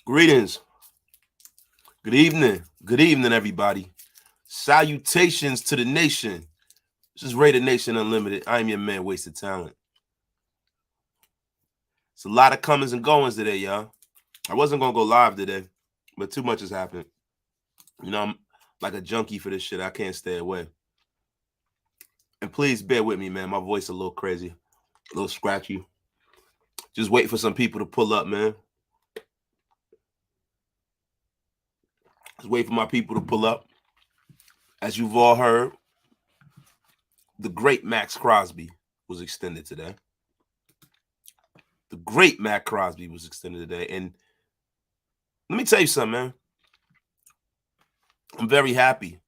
Greetings. Good evening. Good evening, everybody. Salutations to the nation. This is Raider Nation Unlimited. I am your man, Wasted Talent. It's a lot of comings and goings today, y'all. I wasn't going to go live today, but too much has happened. I'm like a junkie for this shit. I can't stay away. And please bear with me, man. My voice a little crazy, a little scratchy. Just wait for some people to pull up, man. Just wait for my people to pull up. As you've all heard, the great Maxx Crosby was extended today. The great Maxx Crosby was extended today. And let me tell you something, man. I'm very happy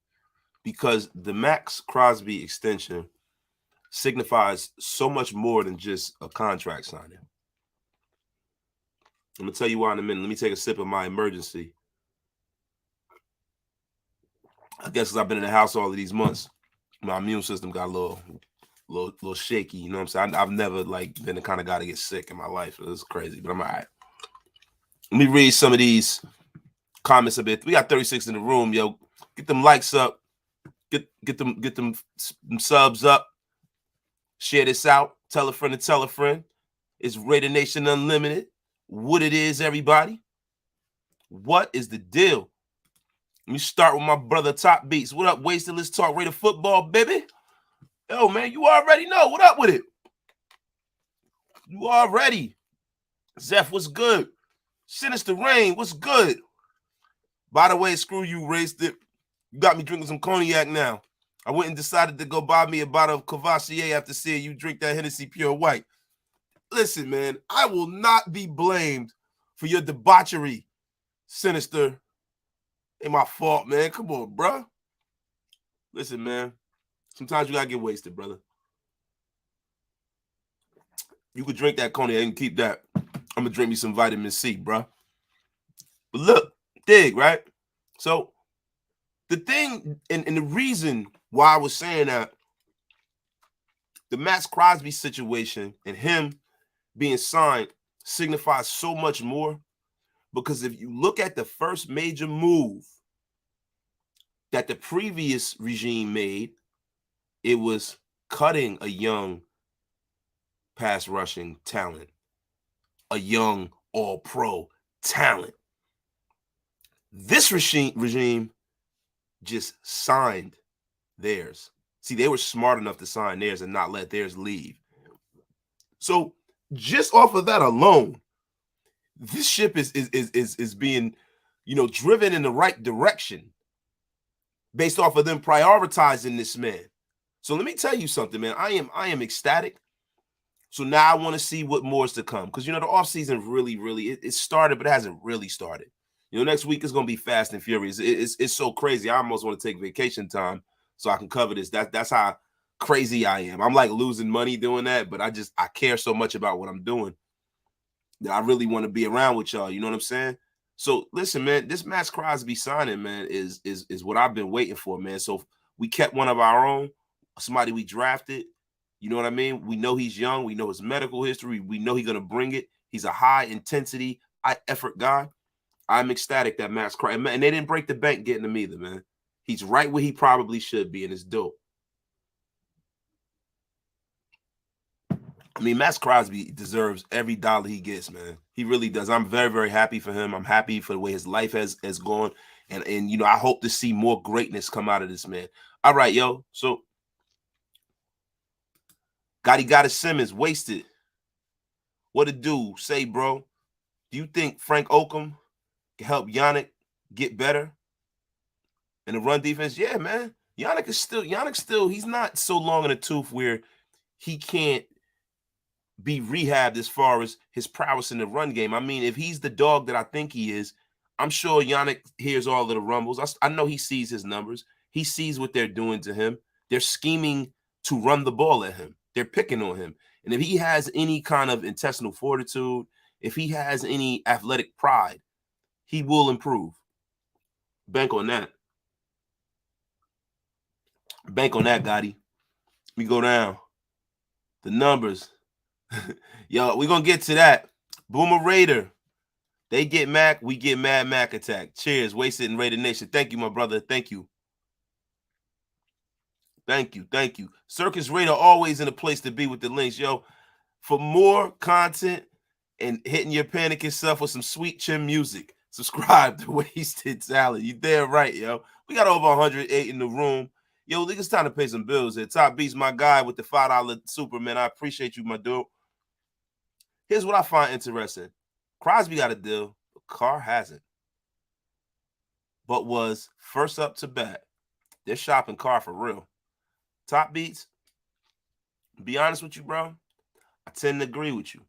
because the Maxx Crosby extension signifies so much more than just a contract signing. I'm going to tell you why in a minute. Let me take a sip of my emergency. I guess because I've been in the house all of these months, my immune system got a little shaky. You know what I'm saying? I've never been the kind of guy to get sick in my life. It's crazy, but I'm all right. Let me read some of these comments a bit. We got 36 in the room, yo. Get them likes up. Get them subs up. Share this out. Tell a friend to tell a friend. It's Raider Nation Unlimited. What it is, everybody. What is the deal? Let me start with my brother Top Beats. What up, Wasted? Let's talk Raider football, baby. Yo, man, you already know. What up with it? You already. Zeph, what's good? Sinister Rain, what's good? By the way, screw you, Wasted. You got me drinking some cognac now. I went and decided to go buy me a bottle of Cavassier after seeing you drink that Hennessy Pure White. Listen, man, I will not be blamed for your debauchery, Sinister. Ain't my fault, man. Come on, bro. Listen, man. Sometimes you gotta get wasted, brother. You could drink that cognac and keep that. I'm gonna drink me some vitamin C, bro. But look, dig, right? So the thing and the reason why I was saying that the Maxx Crosby situation and him being signed signifies so much more, because if you look at the first major move that the previous regime made, it was cutting a young pass rushing talent, a young all-pro talent. This regime just signed theirs. See, they were smart enough to sign theirs and not let theirs leave. So just off of that alone, this ship is being, driven in the right direction based off of them prioritizing this man. So let me tell you something, man. I am ecstatic. So now I want to see what more is to come, because the offseason really it started, but it hasn't really started. Next week is going to be fast and furious. It's so crazy. I almost want to take vacation time so I can cover this. That's how crazy I am. I'm like losing money doing that, but I care so much about what I'm doing that I really want to be around with y'all. You know what I'm saying? So listen, man, this Maxx Crosby signing, man, is what I've been waiting for, man. So we kept one of our own, somebody we drafted. You know what I mean? We know he's young. We know his medical history. We know he's going to bring it. He's a high intensity, high effort guy. I'm ecstatic that Maxx Crosby, and they didn't break the bank getting him either, man. He's right where he probably should be, and it's dope. I mean, Maxx Crosby deserves every dollar he gets, man. He really does. I'm very, very happy for him. I'm happy for the way his life has gone. And I hope to see more greatness come out of this man. All right, yo. So, Gotti Simmons, Wasted. What it do? Say, bro, do you think Frank Oakham can help Yannick get better in the run defense? Yeah, man. Yannick still, he's not so long in the tooth where he can't be rehabbed as far as his prowess in the run game. I mean, if he's the dog that I think he is, I'm sure Yannick hears all of the rumbles. I know he sees his numbers. He sees what they're doing to him. They're scheming to run the ball at him. They're picking on him. And if he has any kind of intestinal fortitude, if he has any athletic pride, he will improve. Bank on that. Bank on that, Gotti. We go down. The numbers. Yo, we're going to get to that. Boomer Raider. They get Mack, we get Mad Mack attack. Cheers, Wasted and Raider Nation. Thank you, my brother. Thank you. Thank you. Thank you. Circus Raider always in a place to be with the links, yo. For more content and hitting your panic yourself with some sweet chin music, subscribe to Wasted Talent. You damn right, yo. We got over 108 in the room. Yo, it's time to pay some bills here. Top Beats, my guy with the $5 super, man. I appreciate you, my dude. Here's what I find interesting. Crosby got a deal, but Carr hasn't. But was first up to bat. They're shopping Carr for real. Top Beats, be honest with you, bro. I tend to agree with you.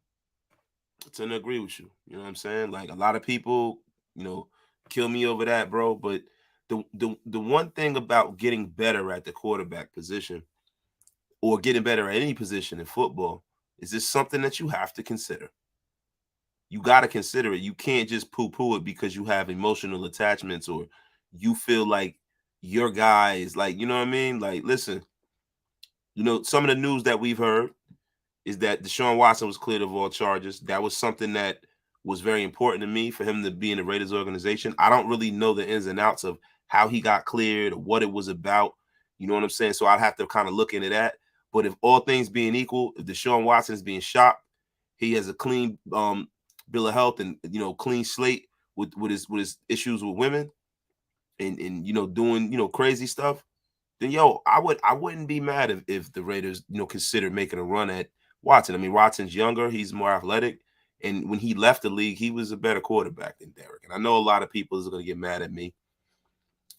You know what I'm saying? Like, a lot of people, kill me over that, bro. But the one thing about getting better at the quarterback position or getting better at any position in football is this something that you have to consider. You got to consider it. You can't just poo-poo it because you have emotional attachments or you feel like your guy is like, you know what I mean? Like, listen, some of the news that we've heard is that Deshaun Watson was cleared of all charges. That was something that was very important to me for him to be in the Raiders organization. I don't really know the ins and outs of how he got cleared or what it was about. You know what I'm saying? So I'd have to kind of look into that. But if all things being equal, if Deshaun Watson is being shopped, he has a clean bill of health and clean slate with his issues with women and doing crazy stuff, then I wouldn't be mad if the Raiders considered making a run at Watson. I mean, Watson's younger, he's more athletic, and when he left the league, he was a better quarterback than Derek. And I know a lot of people is going to get mad at me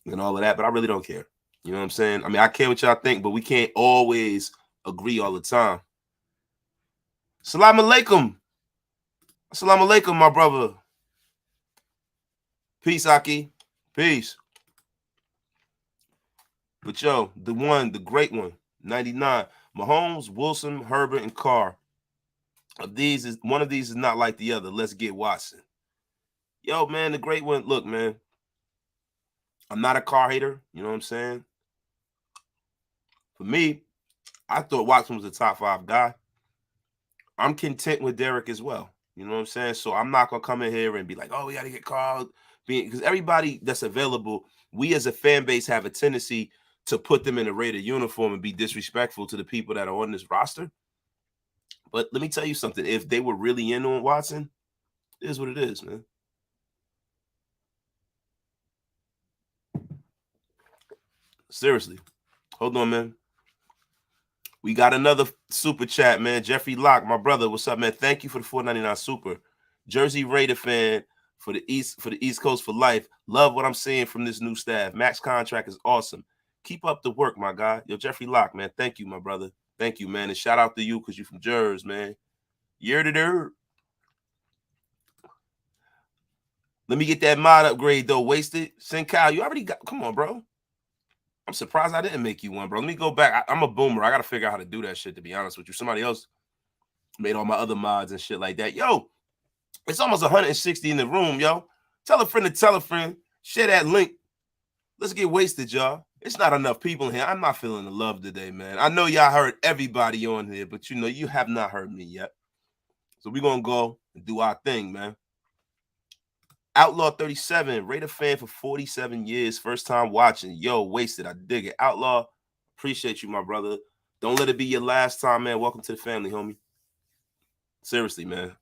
and all of that, but I really don't care. You know what I'm saying? I mean, I care what y'all think, but we can't always agree all the time. Salam alaikum. Assalamu alaikum, my brother. Peace, Aki. Peace. But yo, the great one, 99. Mahomes, Wilson, Herbert, and Carr. One of these is not like the other. Let's get Watson. Yo, man, the great one. Look, man, I'm not a Carr hater. You know what I'm saying? For me, I thought Watson was a top 5 guy. I'm content with Derek as well. You know what I'm saying? So I'm not going to come in here and be like, oh, we got to get Carr. Because everybody that's available, we as a fan base have a tendency to put them in a Raider uniform and be disrespectful to the people that are on this roster. But let me tell you something. If they were really in on Watson, it is what it is, man. Seriously. Hold on, man. We got another super chat, man. Jeffrey Locke, my brother. What's up, man? Thank you for the $4.99 super. Jersey Raider fan for the East Coast for life. Love what I'm seeing from this new staff. Max contract is awesome. Keep up the work, my guy. Yo, Jeffrey Locke, man. Thank you, my brother. Thank you, man. And shout out to you because you're from Jersey, man. Year to there. Let me get that mod upgrade, though. Wasted. Send Kyle. You already got. Come on, bro. I'm surprised I didn't make you one, bro. Let me go back. I'm a boomer. I got to figure out how to do that shit, to be honest with you. Somebody else made all my other mods and shit like that. Yo, it's almost 160 in the room, yo. Tell a friend to tell a friend. Share that link. Let's get wasted, y'all. It's not enough people in here. I'm not feeling the love today, man. I know y'all heard everybody on here, but you have not heard me yet. So we're going to go and do our thing, man. Outlaw 37, Raider fan for 47 years, first time watching. Yo, wasted. I dig it. Outlaw, appreciate you, my brother. Don't let it be your last time, man. Welcome to the family, homie. Seriously, man.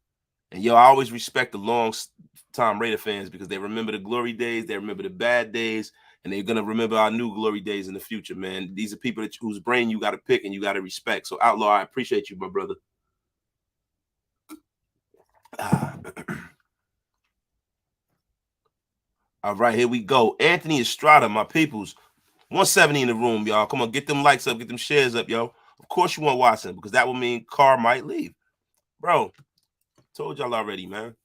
And yo, I always respect the long-time Raider fans because they remember the glory days, they remember the bad days, and they're going to remember our new glory days in the future, man. These are people whose brain you got to pick and you got to respect. So, Outlaw, I appreciate you, my brother. All right, here we go. Anthony Estrada, my peoples. 170 in the room, y'all. Come on, get them likes up, get them shares up, yo. Of course you want Watson because that would mean Carr might leave. Bro, told y'all already, man.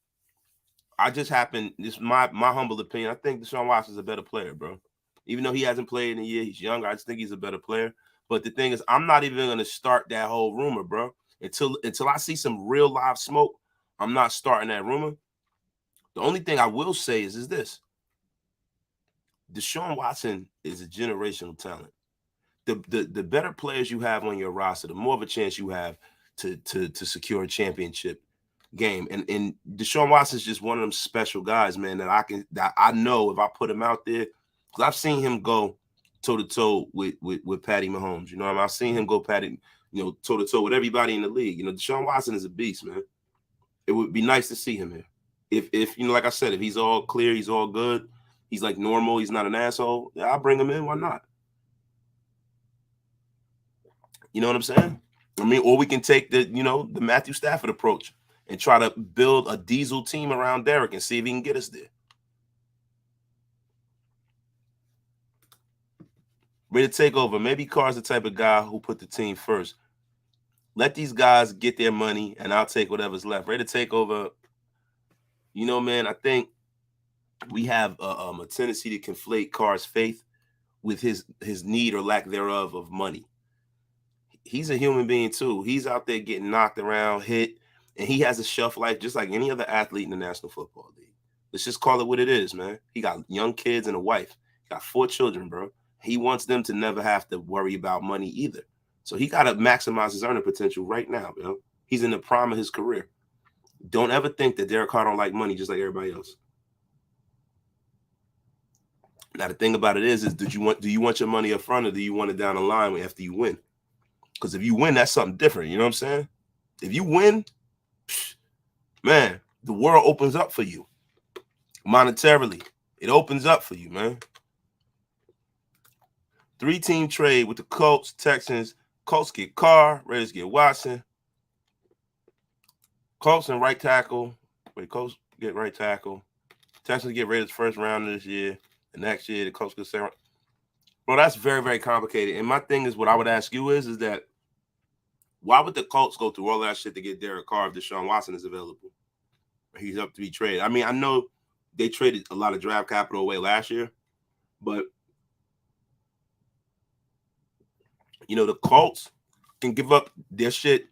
I just happen, this my humble opinion. I think Deshaun Watson's a better player, bro. Even though he hasn't played in a year, he's younger. I just think he's a better player. But the thing is, I'm not even going to start that whole rumor, bro. Until I see some real live smoke, I'm not starting that rumor. The only thing I will say is this. Deshaun Watson is a generational talent. The better players you have on your roster, the more of a chance you have to secure a championship. game. And Deshaun Watson's just one of them special guys, man, that I know if I put him out there, because I've seen him go toe-to-toe with Patty Mahomes. You know what I mean? I've seen him go toe-to-toe with everybody in the league. Deshaun Watson is a beast, man. It would be nice to see him here. If like I said, if he's all clear, he's all good, he's like normal, he's not an asshole, yeah, I'll bring him in. Why not? You know what I'm saying? I mean, or we can take the Matthew Stafford approach and try to build a diesel team around Derek and see if he can get us there. Ready to take over. Maybe Carr's the type of guy who put the team first. Let these guys get their money, and I'll take whatever's left. Ready to take over. Man, I think we have a tendency to conflate Carr's faith with his need or lack thereof of money. He's a human being too. He's out there getting knocked around, hit, and he has a shelf life just like any other athlete in the National Football League. Let's just call it what it is, man. He got young kids and a wife. He got 4 children, bro. He wants them to never have to worry about money either. So he got to maximize his earning potential right now, bro. He's in the prime of his career. Don't ever think that Derek Carr don't like money just like everybody else. Now, the thing about it is do you want your money up front, or do you want it down the line after you win? Because if you win, that's something different. You know what I'm saying? If you win, man, the world opens up for you monetarily. It opens up for you, man. 3-team trade with the Colts, Texans. Colts get Carr, Raiders get Watson. Colts and right tackle. Colts get right tackle. Texans get Raiders first round this year. And next year, the Colts get second. Bro, that's very, very complicated. And my thing is, what I would ask you is that why would the Colts go through all that shit to get Derek Carr if Deshaun Watson is available? He's up to be traded. I mean, I know they traded a lot of draft capital away last year, but the Colts can give up their shit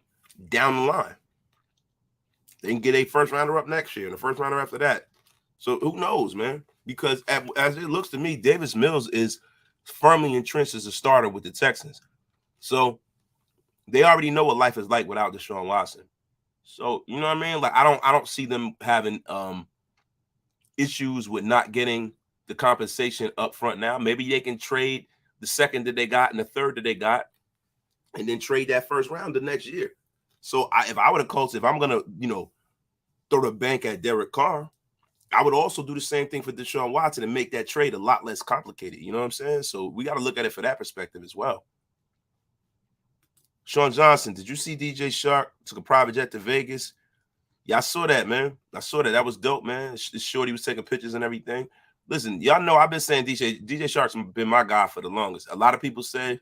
down the line. They can get a first rounder up next year and a first rounder after that. So who knows, man? Because as it looks to me, Davis Mills is firmly entrenched as a starter with the Texans. So they already know what life is like without Deshaun Watson. So, you know what I mean? Like, I don't see them having issues with not getting the compensation up front now. Maybe they can trade the second that they got and the third that they got and then trade that first round the next year. So if I were the Colts, if I'm going to, throw the bank at Derek Carr, I would also do the same thing for Deshaun Watson and make that trade a lot less complicated. You know what I'm saying? So we got to look at it for that perspective as well. Sean Johnson, did you see DJ Shark took a private jet to Vegas? Yeah, I saw that, man. I saw that. That was dope, man. Shorty was taking pictures and everything. Listen, y'all know I've been saying DJ Shark's been my guy for the longest. A lot of people say,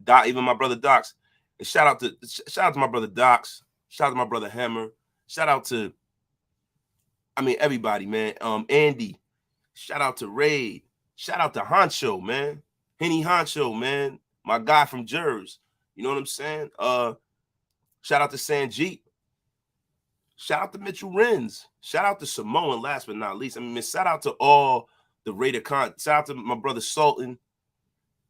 Doc, even my brother Docs. And shout out to my brother Docs. Shout out to my brother Hammer. Shout out to, everybody, man. Andy. Shout out to Raid. Shout out to Honcho, man. Henny Honcho, man. My guy from Jersey. You know what I'm saying? Shout out to Sanjeet. Shout out to Mitchell Renz. Shout out to Samoan, last but not least. Shout out to all the Raider Shout out to my brother Sultan.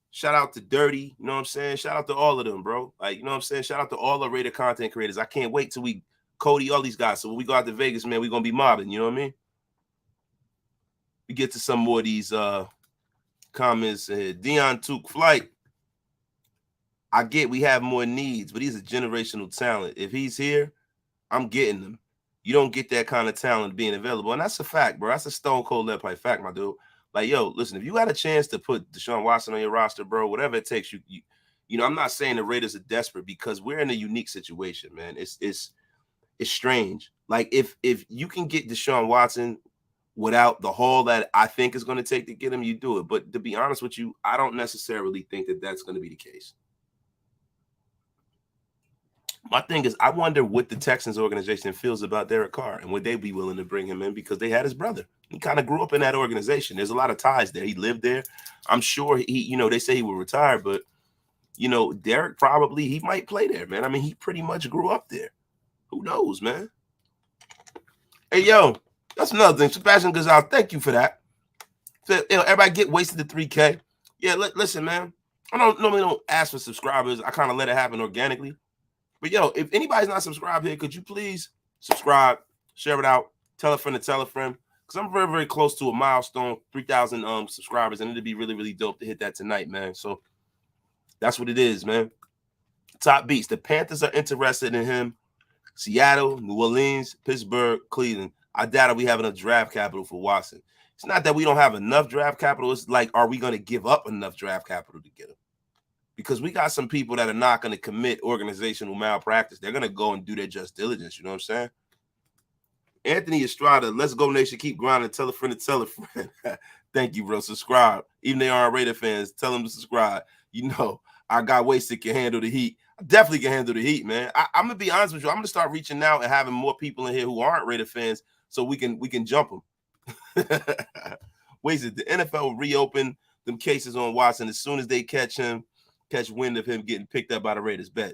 Shout out to Dirty. You know what I'm saying? Shout out to all of them, bro. Like, you know what I'm saying? Shout out to all the Raider content creators. I can't wait till Cody, all these guys. So when we go out to Vegas, man, we're going to be mobbing. You know what I mean? We get to some more of these comments. Dion Took Flight. I get we have more needs, but he's a generational talent. If he's here, I'm getting them. You don't get that kind of talent being available. And that's a fact, bro. That's a stone cold left play fact, my dude. Like, yo, listen, if you had a chance to put Deshaun Watson on your roster, bro, whatever it takes, I'm not saying the Raiders are desperate because we're in a unique situation, man. It's strange. Like, if you can get Deshaun Watson without the haul that I think is going to take to get him, you do it. But to be honest with you, I don't necessarily think that that's going to be the case. My thing is, I wonder what the Texans organization feels about Derek Carr and would they be willing to bring him in because they had his brother. He kind of grew up in that organization. There's a lot of ties there. He lived there. I'm sure they say he will retire, but, Derek he might play there, man. He pretty much grew up there. Who knows, man? Hey, yo, that's another thing. Sebastian Gazal, thank you for that. So, everybody get wasted to 3K. Yeah, listen, man. I normally don't ask for subscribers. I kind of let it happen organically. But, yo, if anybody's not subscribed here, could you please subscribe, share it out, tell a friend to tell a friend. Because I'm very, very close to a milestone, 3,000 subscribers, and it'd be really, really dope to hit that tonight, man. So that's what it is, man. Top beats. The Panthers are interested in him. Seattle, New Orleans, Pittsburgh, Cleveland. I doubt if we have enough draft capital for Watson. It's not that we don't have enough draft capital. It's like, are we going to give up enough draft capital to get him? Because we got some people that are not going to commit organizational malpractice. They're going to go and do their just diligence. You know what I'm saying? Anthony Estrada, let's go nation, keep grinding. Tell a friend to tell a friend. Thank you, bro. Subscribe. Even they aren't Raider fans, tell them to subscribe. You know, I got wasted can handle the heat. I definitely can handle the heat, man. I'm gonna be honest with you. I'm gonna start reaching out and having more people in here who aren't Raider fans, so we can jump them. Wasted. The NFL will reopen them cases on Watson as soon as they catch wind of him getting picked up by the Raiders. Bet.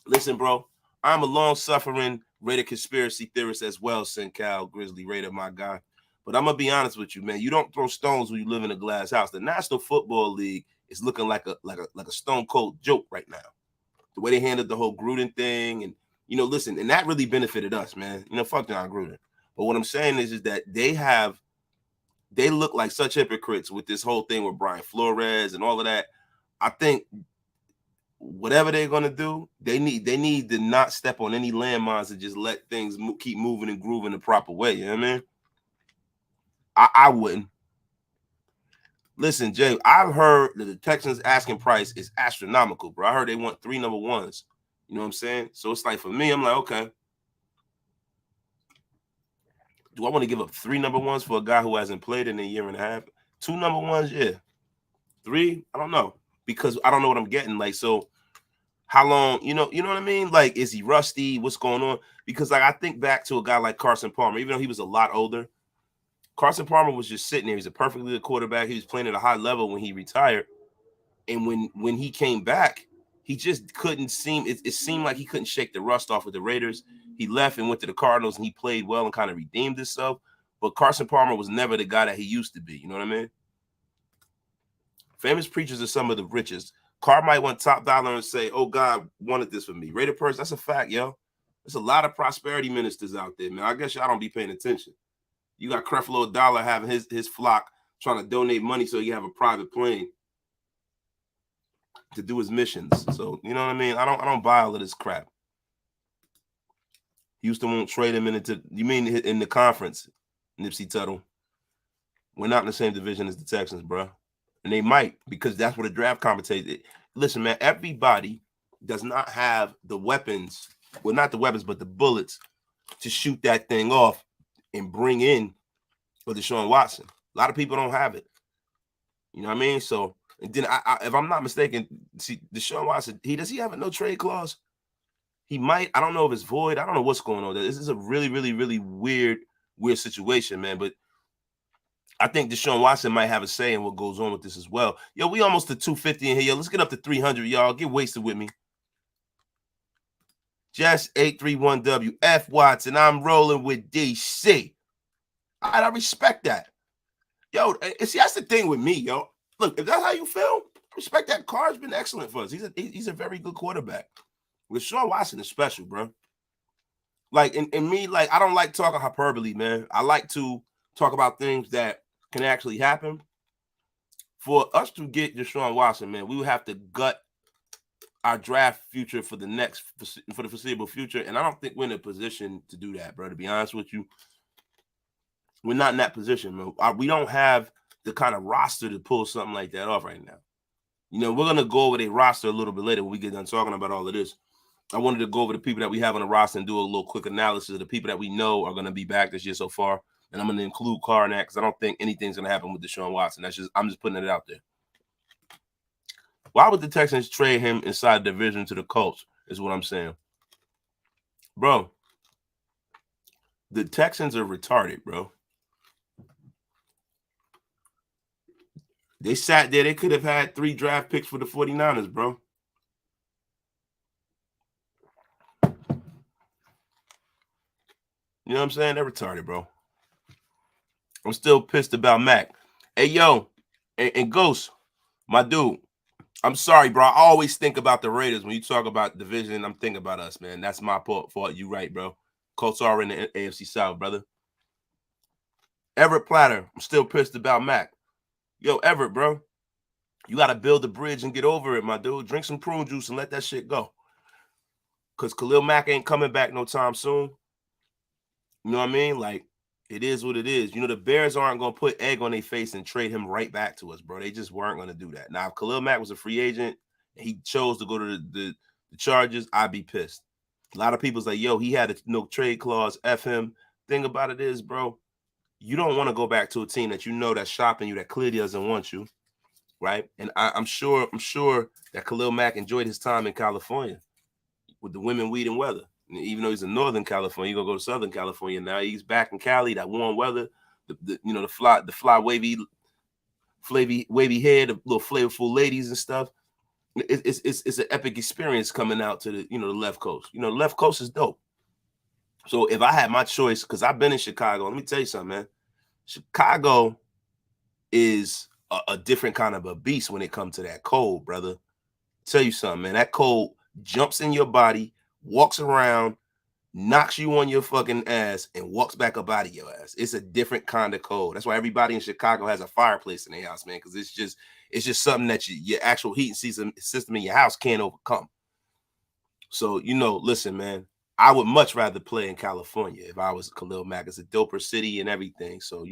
Listen, bro. I'm a long-suffering Raider conspiracy theorist as well, Cal Grizzly Raider, my guy. But I'm going to be honest with you, man. You don't throw stones when you live in a glass house. The National Football League is looking like a stone-cold joke right now. The way they handled the whole Gruden thing. And, you know, listen, and that really benefited us, man. You know, fuck John Gruden. But what I'm saying is that they look like such hypocrites with this whole thing with Brian Flores and all of that. I think whatever they're going to do, they need to not step on any landmines and just let things keep moving and grooving the proper way. You know what I mean? I wouldn't. Listen, Jay, I've heard that the Texans asking price is astronomical, bro. I heard they want 3 number ones. You know what I'm saying? So it's like, for me, I'm like, okay. Do I want to give up 3 number ones for a guy who hasn't played in a year and a half? 2 number ones, yeah. 3, I don't know. Because I don't know what I'm getting. Like, so how long, you know what I mean? Like, is he rusty? What's going on? Because, like, I think back to a guy like Carson Palmer, even though he was a lot older. Carson Palmer was just sitting there. He's a perfectly good quarterback. He was playing at a high level when he retired. And when he came back, he just couldn't seem, it seemed like he couldn't shake the rust off with the Raiders. He left and went to the Cardinals, and he played well and kind of redeemed himself. But Carson Palmer was never the guy that he used to be. You know what I mean? Famous preachers are some of the richest. Carr might want top dollar and say, oh, God wanted this for me. Raider person, that's a fact, yo. There's a lot of prosperity ministers out there, man. I guess y'all don't be paying attention. You got Creflo Dollar having his flock trying to donate money so he can have a private plane to do his missions. So, you know what I mean? I don't buy all of this crap. Houston won't trade him into, you mean in the conference, Nipsey Tuttle? We're not in the same division as the Texans, bro. And they might, because that's what the draft commentator. Listen, man, everybody does not have the weapons. Well, not the weapons, but the bullets to shoot that thing off and bring in for Deshaun Watson. A lot of people don't have it. You know what I mean? So, and then if I'm not mistaken, see, Deshaun Watson, does he have a no trade clause? He might. I don't know if it's void. I don't know what's going on. This is a really, really, really weird situation, man. But I think Deshaun Watson might have a say in what goes on with this as well. Yo, we almost to 250 in here. Yo, let's get up to 300, y'all. Get wasted with me. Just 831W F Watson. I'm rolling with DC. I respect that. Yo, see, that's the thing with me, yo. Look, if that's how you feel, respect that. Carr's been excellent for us. He's a very good quarterback. Deshaun Watson is special, bro. Like, and me, like, I don't like talking hyperbole, man. I like to talk about things that can actually happen. For us to get Deshaun Watson, man, we would have to gut our draft future for the foreseeable future. And I don't think we're in a position to do that, bro. To be honest with you, we're not in that position, man. We don't have the kind of roster to pull something like that off right now. You know, we're going to go over their roster a little bit later when we get done talking about all of this. I wanted to go over the people that we have on the roster and do a little quick analysis of the people that we know are going to be back this year so far. And I'm going to include Carr in that because I don't think anything's going to happen with Deshaun Watson. I'm just putting it out there. Why would the Texans trade him inside the division to the Colts is what I'm saying. Bro, the Texans are retarded, bro. They sat there. They could have had 3 draft picks for the 49ers, bro. You know what I'm saying? They're retarded, bro. I'm still pissed about Mack. Hey, yo, and Ghost, my dude, I'm sorry, bro. I always think about the Raiders. When you talk about division, I'm thinking about us, man. That's my fault. You right, bro. Colts are in the AFC South, brother. Everett Platter, I'm still pissed about Mack. Yo, Everett, bro, you got to build a bridge and get over it, my dude. Drink some prune juice and let that shit go. Because Khalil Mack ain't coming back no time soon. You know what I mean? Like, it is what it is. You know, the Bears aren't going to put egg on their face and trade him right back to us, bro. They just weren't going to do that. Now, if Khalil Mack was a free agent and he chose to go to the Chargers, I'd be pissed. A lot of people's like, yo, he had a no trade clause. F him. Thing about it is, bro, you don't want to go back to a team that you know that's shopping you, that clearly doesn't want you, right? And I'm sure that Khalil Mack enjoyed his time in California with the women, weed, and weather. And even though he's in Northern California, he's gonna go to Southern California now. He's back in Cali, that warm weather, the fly wavy hair, the little flavorful ladies and stuff. It's an epic experience coming out to the left coast. The left coast is dope. So if I had my choice, because I've been in Chicago, let me tell you something, man. Chicago is a different kind of a beast when it comes to that cold, brother. Tell you something, man. That cold jumps in your body, walks around, knocks you on your fucking ass, and walks back up out of your ass. It's a different kind of cold. That's why everybody in Chicago has a fireplace in their house, man, because it's just something that your actual heating system in your house can't overcome. So, listen, man, I would much rather play in California if I was Khalil Mack. It's a doper city and everything. So,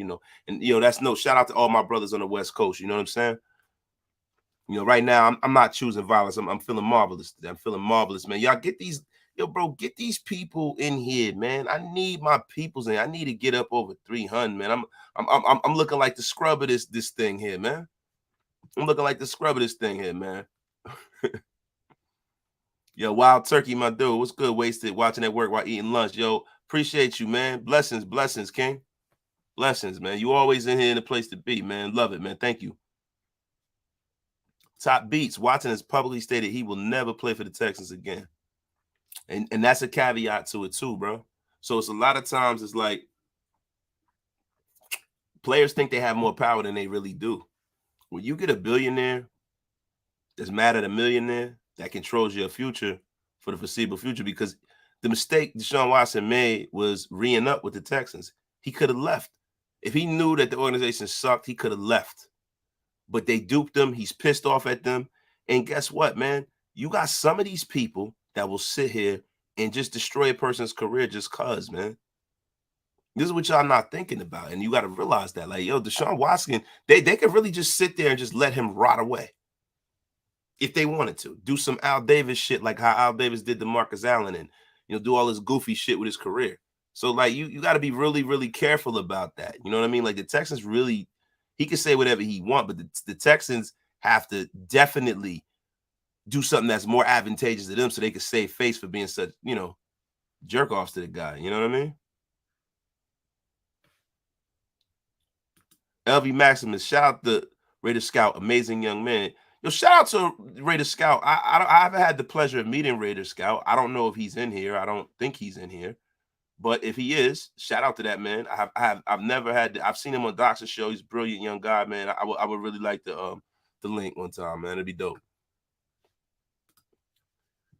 that's no shout out to all my brothers on the West Coast. You know what I'm saying? Right now, I'm not choosing violence. I'm feeling marvelous today. I'm feeling marvelous, man. Y'all get these, get these people in here, man. I need my peoples in. I need to get up over 300, man. I'm looking like the scrub of this thing here, man. I'm looking like the scrub of this thing here, man. Yo, Wild Turkey, my dude. What's good? Wasted watching at work while eating lunch. Yo, appreciate you, man. Blessings, King. Blessings, man. You always in here in the place to be, man. Love it, man. Thank you. Top Beats. Watson has publicly stated he will never play for the Texans again. And that's a caveat to it too, bro. So it's a lot of times it's like players think they have more power than they really do. When you get a billionaire that's mad at a millionaire, that controls your future for the foreseeable future, because the mistake Deshaun Watson made was re-ing up with the Texans. He could have left. If he knew that the organization sucked, he could have left. But they duped him. He's pissed off at them. And guess what, man? You got some of these people that will sit here and just destroy a person's career just cause, man. This is what y'all not thinking about. And you got to realize that. Like, yo, Deshaun Watson, they could really just sit there and just let him rot away. If they wanted to. Do some Al Davis shit like how Al Davis did to Marcus Allen and, do all this goofy shit with his career. So, like, you got to be really, really careful about that. You know what I mean? Like, the Texans really, he can say whatever he wants, but the Texans have to definitely do something that's more advantageous to them so they can save face for being such, jerk-offs to the guy. You know what I mean? LV Maximus, shout out to Raider Scout, amazing young man. Yo, shout out to Raider Scout. I haven't had the pleasure of meeting Raider Scout. I don't know if he's in here. I don't think he's in here. But if he is, shout out to that man. I've never had. I've seen him on Doc's show. He's a brilliant young guy, man. I would really like the link one time, man. It'd be dope.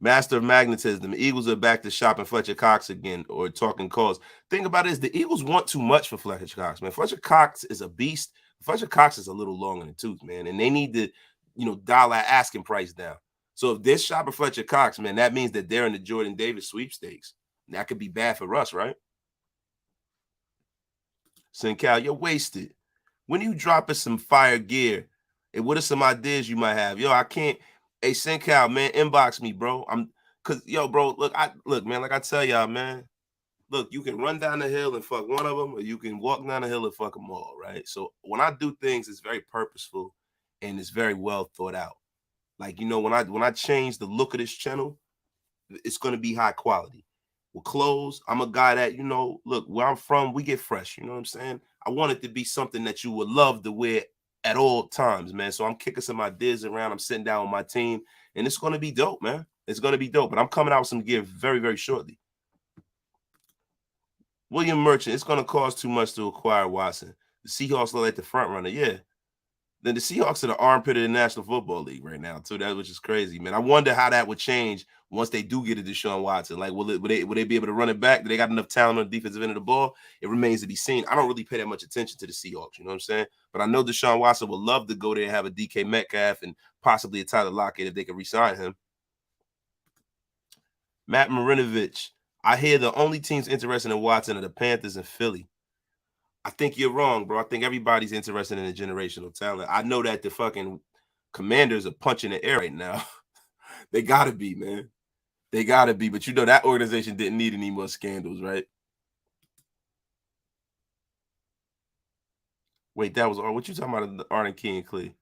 Master of magnetism. The Eagles are back to shopping Fletcher Cox again, or talking calls. Thing about it is the Eagles want too much for Fletcher Cox, man. Fletcher Cox is a beast. Fletcher Cox is a little long in the tooth, man, and they need to, dial that asking price down. So if they're shopping Fletcher Cox, man, that means that they're in the Jordan Davis sweepstakes. That could be bad for us, right? Cal, you're wasted. When you dropping some fire gear, and what are some ideas you might have? Yo, I can't. Hey, Cal, man, inbox me, bro. Bro, look, man, like I tell y'all, man, look, you can run down the hill and fuck one of them, or you can walk down the hill and fuck them all, right? So when I do things, it's very purposeful and it's very well thought out. Like, when I change the look of this channel, it's going to be high quality. With clothes, I'm a guy that, look, where I'm from, we get fresh. You know what I'm saying? I want it to be something that you would love to wear at all times, man. So I'm kicking some ideas around. I'm sitting down with my team, and it's going to be dope, man. It's going to be dope. But I'm coming out with some gear very, very shortly. William Merchant, it's going to cost too much to acquire Watson. The Seahawks look like the front runner. Yeah. Then the Seahawks are the armpit of the National Football League right now, too. That which is crazy, man. I wonder how that would change once they do get a Deshaun Watson. Like, will they be able to run it back? Do they got enough talent on the defensive end of the ball? It remains to be seen. I don't really pay that much attention to the Seahawks, you know what I'm saying? But I know Deshaun Watson would love to go there and have a DK Metcalf and possibly a Tyler Lockett if they could re-sign him. Matt Marinovich, I hear the only teams interested in Watson are the Panthers and Philly. I think you're wrong, bro. I think everybody's interested in a generational talent. I know that the fucking Commanders are punching the air right now. They gotta be, man. They gotta be. But you know that organization didn't need any more scandals, right? Wait, that was what you talking about? Arden Key and Clee.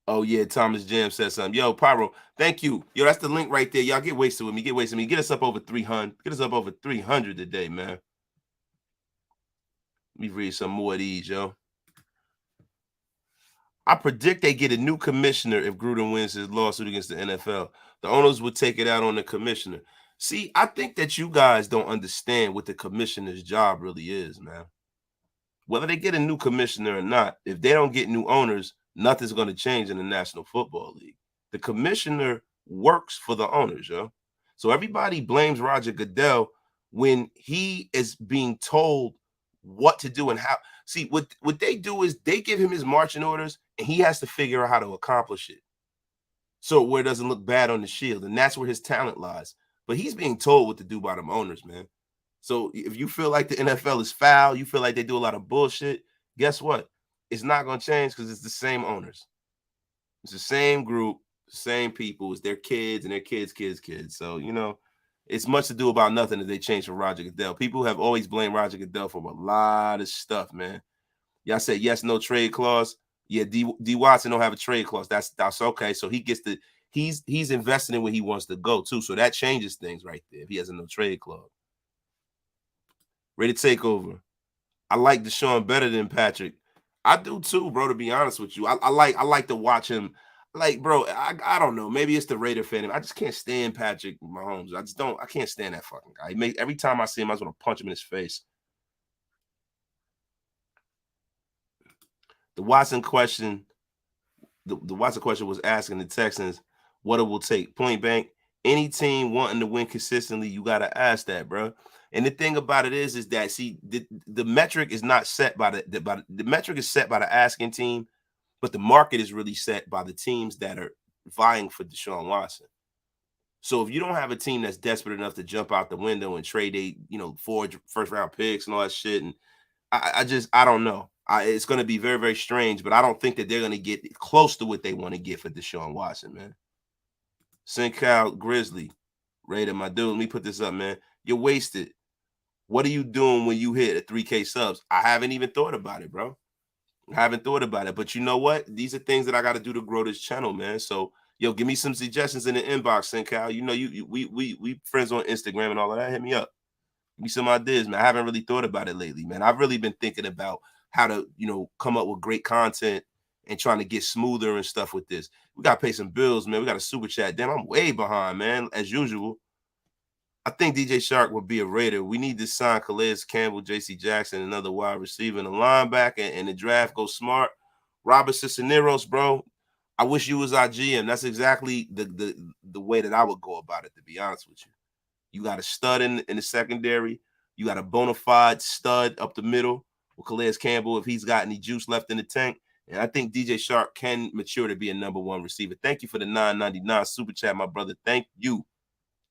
Oh yeah, Thomas Jam said something. Yo, Pyro, thank you. Yo, that's the link right there. Y'all get wasted with me. Get wasted with me. Get us up over 300. Get us up over 300 today, man. Let me read some more of these, yo. I predict they get a new commissioner if Gruden wins his lawsuit against the NFL. The owners would take it out on the commissioner. See, I think that you guys don't understand what the commissioner's job really is, man. Whether they get a new commissioner or not, if they don't get new owners, nothing's going to change in the National Football League. The commissioner works for the owners, yo. So everybody blames Roger Goodell when he is being told what to do and how. See, what they do is they give him his marching orders and he has to figure out how to accomplish it. So where it doesn't look bad on the shield. And that's where his talent lies. But he's being told what to do by them owners, man. So if you feel like the NFL is foul, you feel like they do a lot of bullshit, guess what? It's not going to change because it's the same owners. It's the same group, the same people. It's their kids and their kids' kids. So, you know, it's much to do about nothing if they change from Roger Goodell. People have always blamed Roger Goodell for a lot of stuff, man. Y'all said yes, no trade clause. Yeah, D Watson don't have a trade clause. That's okay. So he gets to he's investing in where he wants to go too. So that changes things right there if he has a no trade clause. Ready to take over. I like Deshaun better than Patrick. I do too, bro. To be honest with you, I like to watch him. Like, bro, I don't know. Maybe it's the Raider fan. I just can't stand Patrick Mahomes. I can't stand that fucking guy. Every time I see him, I just want to punch him in his face. The Watson question, the Watson question was asking the Texans what it will take. Point blank, any team wanting to win consistently, you got to ask that, bro. And the thing about it is that see the metric is not set by the metric is set by the asking team, but the market is really set by the teams that are vying for Deshaun Watson. So if you don't have a team that's desperate enough to jump out the window and trade 4 first round picks and all that shit, and I don't know. It's going to be very, very strange, but I don't think that they're going to get close to what they want to get for Deshaun Watson, man. St. Cal Grizzly, Raider, my dude, let me put this up, man. You're wasted. What are you doing when you hit a 3K subs? I haven't even thought about it, bro. I haven't thought about it, but you know what? These are things that I got to do to grow this channel, man. So, yo, give me some suggestions in the inbox, St. Cal. You know, we friends on Instagram and all of that. Hit me up. Give me some ideas, man. I haven't really thought about it lately, man. I've really been thinking about how to, come up with great content and trying to get smoother and stuff with this. We got to pay some bills, man. We got a super chat. Damn, I'm way behind, man, as usual. I think DJ Shark would be a Raider. We need to sign Khalil Campbell, J.C. Jackson, another wide receiver, and a linebacker, and the draft go smart. Robert Cisneros, bro. I wish you was our GM. That's exactly the way that I would go about it, to be honest with you. You got a stud in the secondary. You got a bona fide stud up the middle with Khalil Campbell if he's got any juice left in the tank. And I think DJ Shark can mature to be a number one receiver. Thank you for the $9.99 super chat, my brother. Thank you.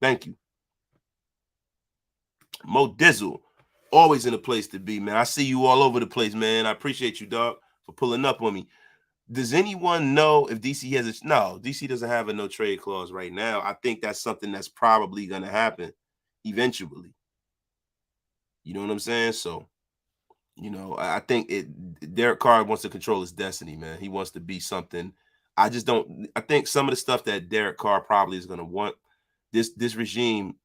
Thank you. Mo Dizzle, always in a place to be, man. I see you all over the place, man. I appreciate you, dog, for pulling up on me. Does anyone know if DC has a no? DC doesn't have a no trade clause right now. I think that's something that's probably going to happen eventually. You know what I'm saying? So, I think Derek Carr wants to control his destiny, man. He wants to be something. I think some of the stuff that Derek Carr probably is going to want, this regime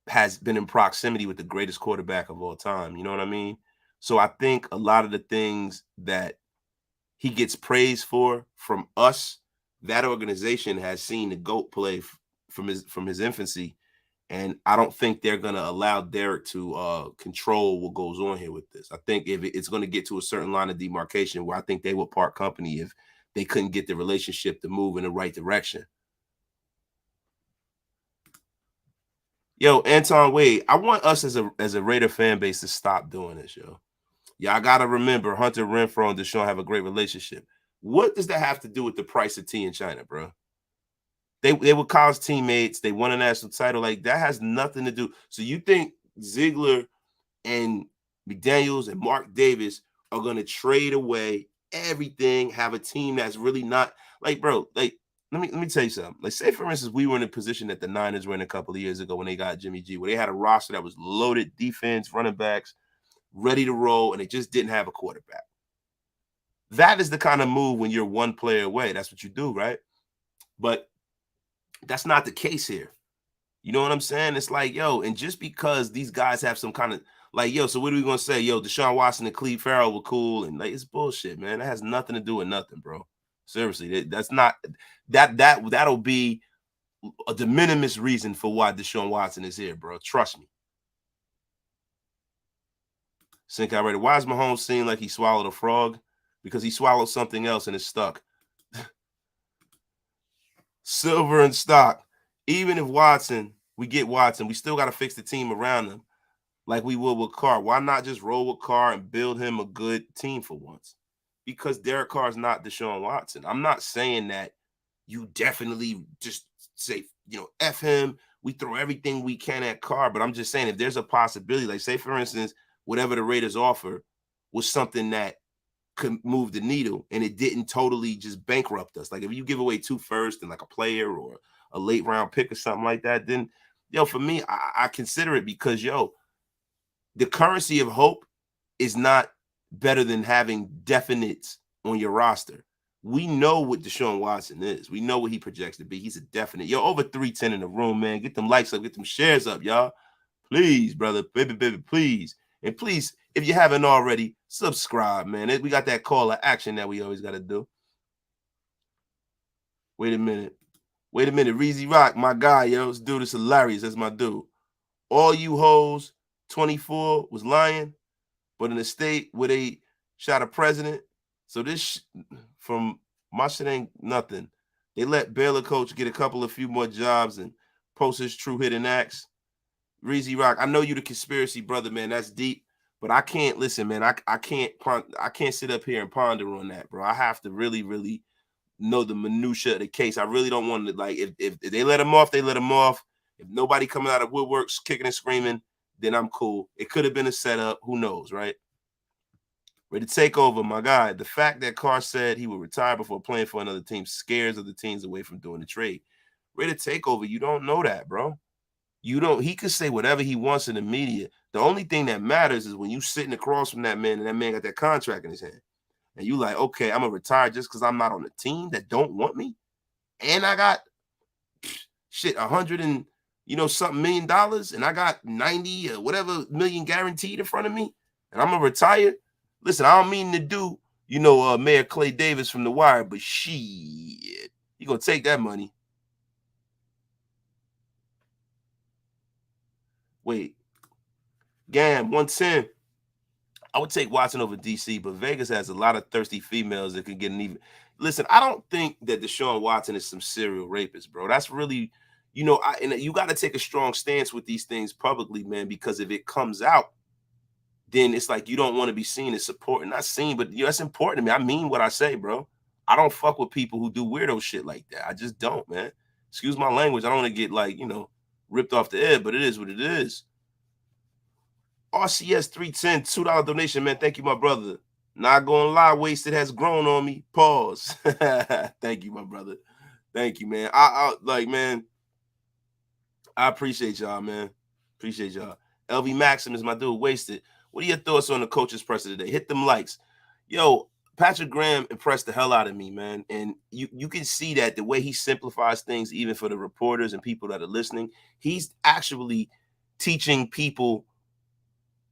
has been in proximity with the greatest quarterback of all time. You know what I mean? So I think a lot of the things that he gets praised for from us, that organization has seen the GOAT play from his infancy. And I don't think they're going to allow Derek to control what goes on here with this. I think if it's going to get to a certain line of demarcation where I think they would part company if they couldn't get the relationship to move in the right direction. Yo, Anton Wade, I want us as a Raider fan base to stop doing this, yo. Y'all got to remember Hunter Renfrow and Deshaun have a great relationship. What does that have to do with the price of tea in China, bro? They were college teammates. They won a national title. Like, that has nothing to do. So you think Ziegler and McDaniels and Mark Davis are going to trade away everything, have a team that's really not like, bro, like, let me tell you something. Like, say, for instance, we were in a position that the Niners were in a couple of years ago when they got Jimmy G, where they had a roster that was loaded, defense, running backs, ready to roll, and they just didn't have a quarterback. That is the kind of move when you're one player away. That's what you do, right? But that's not the case here. You know what I'm saying? It's like, yo, and just because these guys have some kind of like, yo, so what are we gonna say? Yo, Deshaun Watson and Cleve Farrell were cool, and like, it's bullshit, man. That has nothing to do with nothing, bro. Seriously, that's not that'll be a de minimis reason for why Deshaun Watson is here, bro. Trust me. Sink I read it. Why does Mahomes seem like he swallowed a frog? Because he swallowed something else and it's stuck. Silver and stock. Even if we get Watson, we still got to fix the team around him like we would with Carr. Why not just roll with Carr and build him a good team for once? Because Derek Carr is not Deshaun Watson. I'm not saying that you definitely just say, F him. We throw everything we can at Carr. But I'm just saying if there's a possibility, like say, for instance, whatever the Raiders offer was something that could move the needle and it didn't totally just bankrupt us. Like if you give away 2 firsts and like a player or a late round pick or something like that, then, for me, I consider it because, the currency of hope is not better than having definites on your roster. We know what Deshaun Watson is. We know what he projects to be. He's a definite. Over 310 in the room, man. Get them likes up. Get them shares up, y'all. Please, brother. Baby, please. And please, if you haven't already, subscribe, man. We got that call to action that we always got to do. Wait a minute. Reezy Rock, my guy, yo. This dude is hilarious. That's my dude. All you hoes, 24 was lying, but in a state where they shot a president. So this from my shit ain't nothing. They let Baylor coach get a few more jobs and post his true hidden acts. Reezy Rock, I know you the conspiracy brother, man. That's deep, but I can't listen, man. I can't sit up here and ponder on that, bro. I have to really, really know the minutia of the case. I really don't want to, like, if they let him off, they let him off. If nobody coming out of woodworks kicking and screaming, then I'm cool. It could have been a setup. Who knows, right? Ready to take over, my guy. The fact that Carr said he would retire before playing for another team scares other teams away from doing the trade. Ready to take over. You don't know that, bro. He could say whatever he wants in the media. The only thing that matters is when you sitting across from that man and that man got that contract in his hand. And you like, okay, I'm going to retire just because I'm not on the team that don't want me. And I got, 100 and, something $1 million. And I got 90 or whatever million guaranteed in front of me. And I'm going to retire. Listen, I don't mean to do, Mayor Clay Davis from The Wire, but shit, you going to take that money. Wait. Gam, 110. I would take Watson over DC, but Vegas has a lot of thirsty females that could get an even. Listen, I don't think that Deshaun Watson is some serial rapist, bro. That's really, and you got to take a strong stance with these things publicly, man, because if it comes out, then it's like you don't want to be seen as supporting. Not seen, but that's important to me. I mean what I say, bro. I don't fuck with people who do weirdo shit like that. I just don't, man. Excuse my language. I don't want to get ripped off the head, but it is what it is. RCS 310, $2 donation, man. Thank you, my brother. Not gonna lie, wasted has grown on me. Pause. Thank you, my brother. Thank you, man. I man. I appreciate y'all, man. Appreciate y'all. LV Maxim is my dude. Wasted. What are your thoughts on the coach's presser today? Hit them likes. Yo, Patrick Graham impressed the hell out of me, man. And you can see that the way he simplifies things, even for the reporters and people that are listening, he's actually teaching people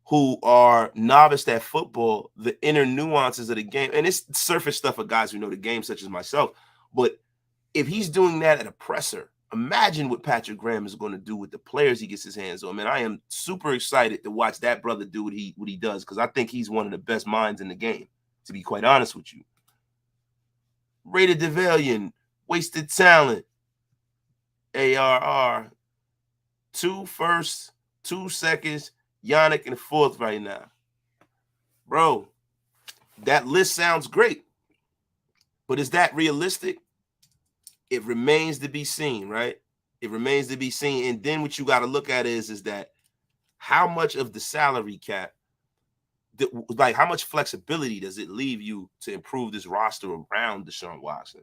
who are novice at football the inner nuances of the game. And it's surface stuff for guys who know the game, such as myself. But if he's doing that at a presser, Imagine what Patrick Graham is going to do with the players he gets his hands on. Man, I am super excited to watch that brother do what he does, because I think he's one of the best minds in the game, to be quite honest with you. Rated DeValian, wasted talent. ARR, 2 firsts, 2 seconds, Yannick in the 4th right now. Bro, that list sounds great, but is that realistic? It remains to be seen, right? It remains to be seen. And then what you got to look at is that how much of the salary cap, like how much flexibility does it leave you to improve this roster around Deshaun Watson?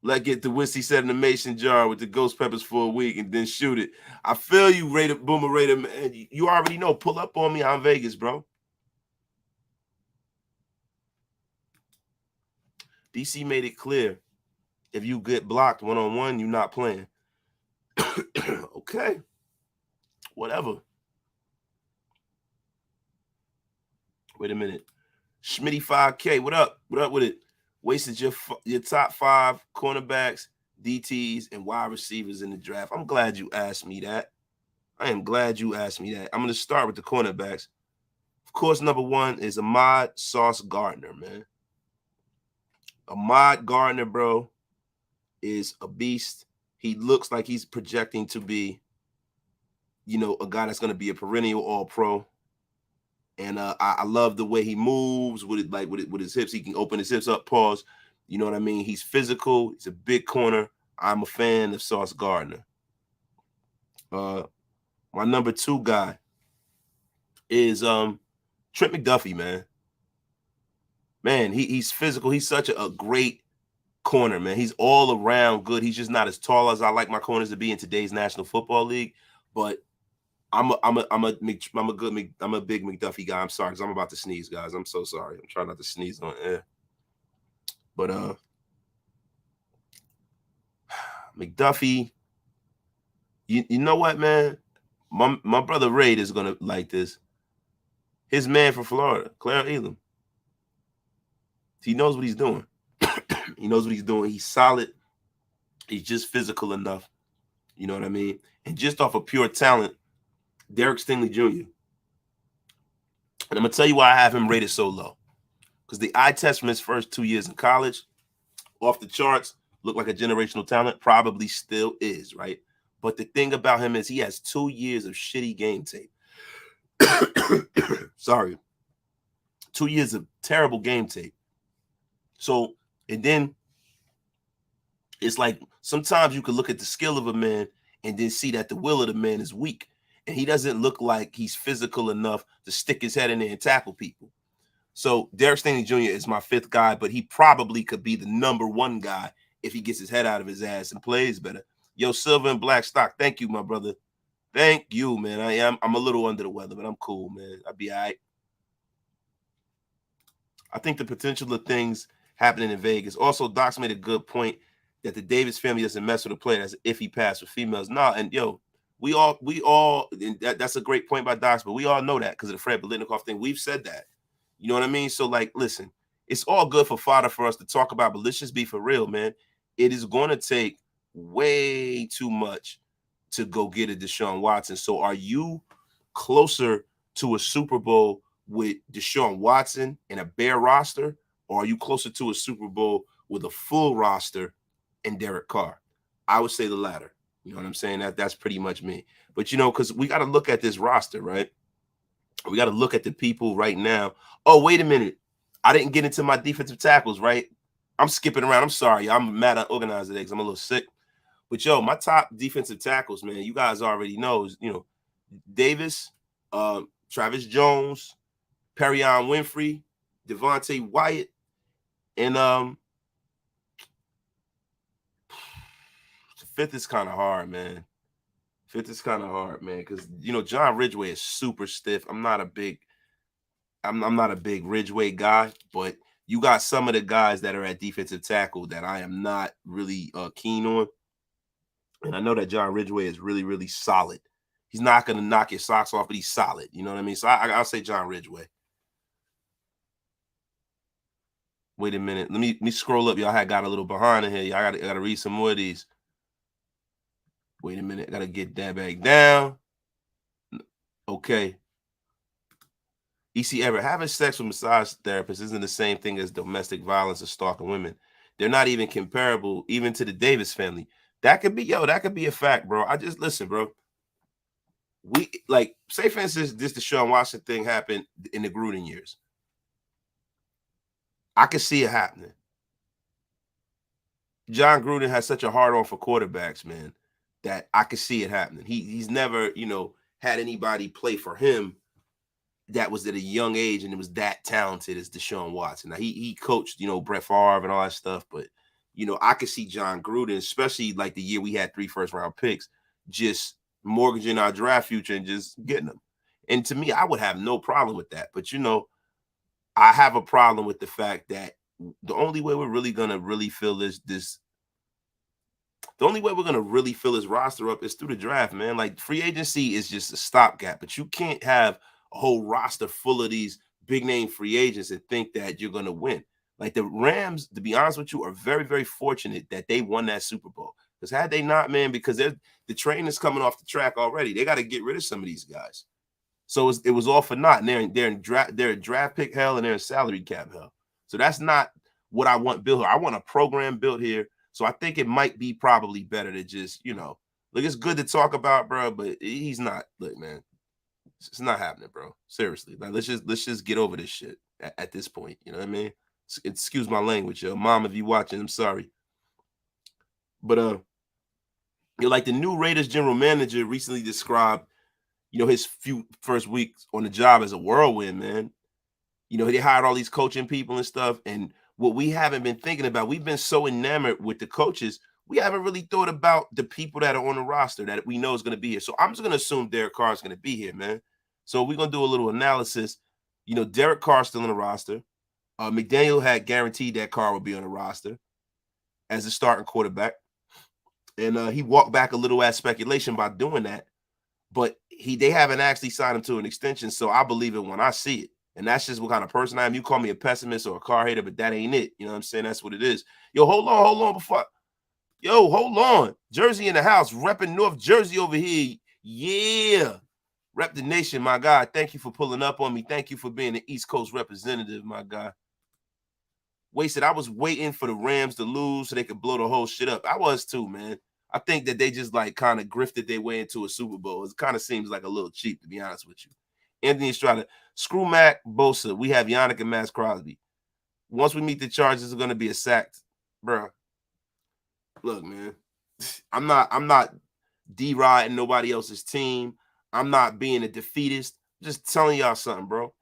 Let's get the whiskey set in the mason jar with the ghost peppers for a week and then shoot it. I feel you, Raider, Boomer Raider, man. You already know. Pull up on me. I'm Vegas, bro. DC made it clear. If you get blocked one-on-one, you're not playing. Okay. Whatever. Wait a minute. Schmitty 5K, what up? What up with it? Wasted your top 5 cornerbacks, DTs, and wide receivers in the draft. I'm glad you asked me that. I am glad you asked me that. I'm going to start with the cornerbacks. Of course, number 1 is Ahmad Sauce Gardner, man. Ahmad Gardner, bro, is a beast. He looks like he's projecting to be, you know, a guy that's going to be a perennial All-Pro. And I love the way he moves with it, like with his hips. He can open his hips up, pause. You know what I mean? He's physical. He's a big corner. I'm a fan of Sauce Gardner. My number 2 guy is Trent McDuffie, man. Man, he's physical. He's such a great corner, man. He's all around good. He's just not as tall as I like my corners to be in today's National Football League, but I'm a big McDuffie guy. I'm sorry, because I'm about to sneeze, guys. I'm so sorry. I'm trying not to sneeze on air. But McDuffie, you know what, man? My brother Raid is gonna like this. His man from Florida, Claire Elam. He knows what he's doing. He knows what he's doing. He's solid. He's just physical enough. You know what I mean? And just off of pure talent, Derek Stingley Jr. And I'm going to tell you why I have him rated so low. Because the eye test from his first 2 years in college, off the charts, looked like a generational talent, probably still is, right? But the thing about him is he has 2 years of shitty game tape. Sorry. 2 years of terrible game tape. So, and then it's like sometimes you can look at the skill of a man and then see that the will of the man is weak. And he doesn't look like he's physical enough to stick his head in there and tackle people. So Derek Stingley Jr. is my 5th guy, but he probably could be the number 1 guy if he gets his head out of his ass and plays better. Yo, Silver and Black Stock, thank you, my brother. Thank you, man. I'm a little under the weather, but I'm cool, man. I'll be all right. I think the potential of things happening in Vegas. Also, Doc's made a good point that the Davis family doesn't mess with a player that's an iffy pass with females. Nah, and yo, we all and that's a great point by Docs, but we all know that because of the Fred Biletnikoff thing. We've said that. You know what I mean? So, like, listen, it's all good for fodder for us to talk about, but let's just be for real, man. It is going to take way too much to go get a Deshaun Watson. So are you closer to a Super Bowl with Deshaun Watson and a bare roster, or are you closer to a Super Bowl with a full roster and Derek Carr? I would say the latter. You know what I'm saying? That's pretty much me. But, you know, because we got to look at this roster, right? We got to look at the people right now. Oh, wait a minute. I didn't get into my defensive tackles, right? I'm skipping around. I'm sorry. I'm mad at organized today because I'm a little sick. But, yo, my top defensive tackles, man, you guys already know, is, you know, Davis, Travis Jones, Perion Winfrey, Devontae Wyatt, and the 5th is kind of hard, man. 5th is kind of hard, man, because, you know, John Ridgeway is super stiff. I'm not a big Ridgeway guy, but you got some of the guys that are at defensive tackle that I am not really keen on. And I know that John Ridgeway is really, really solid. He's not going to knock your socks off, but he's solid. You know what I mean? So I'll say John Ridgeway. Wait a minute. Let me scroll up. Y'all had got a little behind in here. Y'all gotta read some more of these. Wait a minute. Gotta get that back down. Okay. EC Everett, having sex with massage therapists isn't the same thing as domestic violence or stalking women. They're not even comparable, even to the Davis family. That could be, that could be a fact, bro. I just listen, bro. We like, say for instance, this Deshaun Watson thing happened in the Gruden years. I could see it happening. John Gruden has such a hard on for quarterbacks, man, that I could see it happening. He's never, had anybody play for him that was at a young age and it was that talented as Deshaun Watson. Now he coached, Brett Favre and all that stuff, but I could see John Gruden, especially like the year we had 3 first-round picks, just mortgaging our draft future and just getting them. And to me, I would have no problem with that. But I have a problem with the fact that the only way we're really gonna really fill the only way we're going to really fill his roster up is through the draft, man. Like, free agency is just a stopgap, but you can't have a whole roster full of these big name free agents and think that you're going to win. Like, the Rams, to be honest with you, are very, very fortunate that they won that Super Bowl. Because had they not, man, because the train is coming off the track already. They got to get rid of some of these guys. So it was all for naught. And they're in draft pick hell and they're in salary cap hell. So that's not what I want built here. I want a program built here. So I think it might be probably better to just, look, it's good to talk about, bro, but he's not. Look, man, it's not happening, bro. Seriously, like let's just get over this shit at this point. You know what I mean? Excuse my language, yo, mom, if you watching, I'm sorry. But like the new Raiders general manager recently described, his few first weeks on the job as a whirlwind, man. They hired all these coaching people and stuff, and what we haven't been thinking about, we've been so enamored with the coaches, we haven't really thought about the people that are on the roster that we know is going to be here. So I'm just going to assume Derek Carr is going to be here, man. So we're going to do a little analysis. Derek Carr's still on the roster. McDaniel had guaranteed that Carr would be on the roster as a starting quarterback. And he walked back a little at speculation by doing that. But they haven't actually signed him to an extension, so I believe it when I see it. And that's just what kind of person I am. You call me a pessimist or a Carr hater, but that ain't it. You know what I'm saying? That's what it is. Yo, hold on before. Yo, hold on. Jersey in the house, repping North Jersey over here. Yeah. Rep the nation, my guy. Thank you for pulling up on me. Thank you for being the East Coast representative, my guy. Wasted. I was waiting for the Rams to lose so they could blow the whole shit up. I was too, man. I think that they just like kind of grifted their way into a Super Bowl. It kind of seems like a little cheap, to be honest with you. Anthony Estrada, screw Mack, Bosa. We have Yannick and Maxx Crosby. Once we meet the Chargers, it's going to be a sack, bro. Look, man, I'm not deriding nobody else's team. I'm not being a defeatist. I'm just telling y'all something, bro.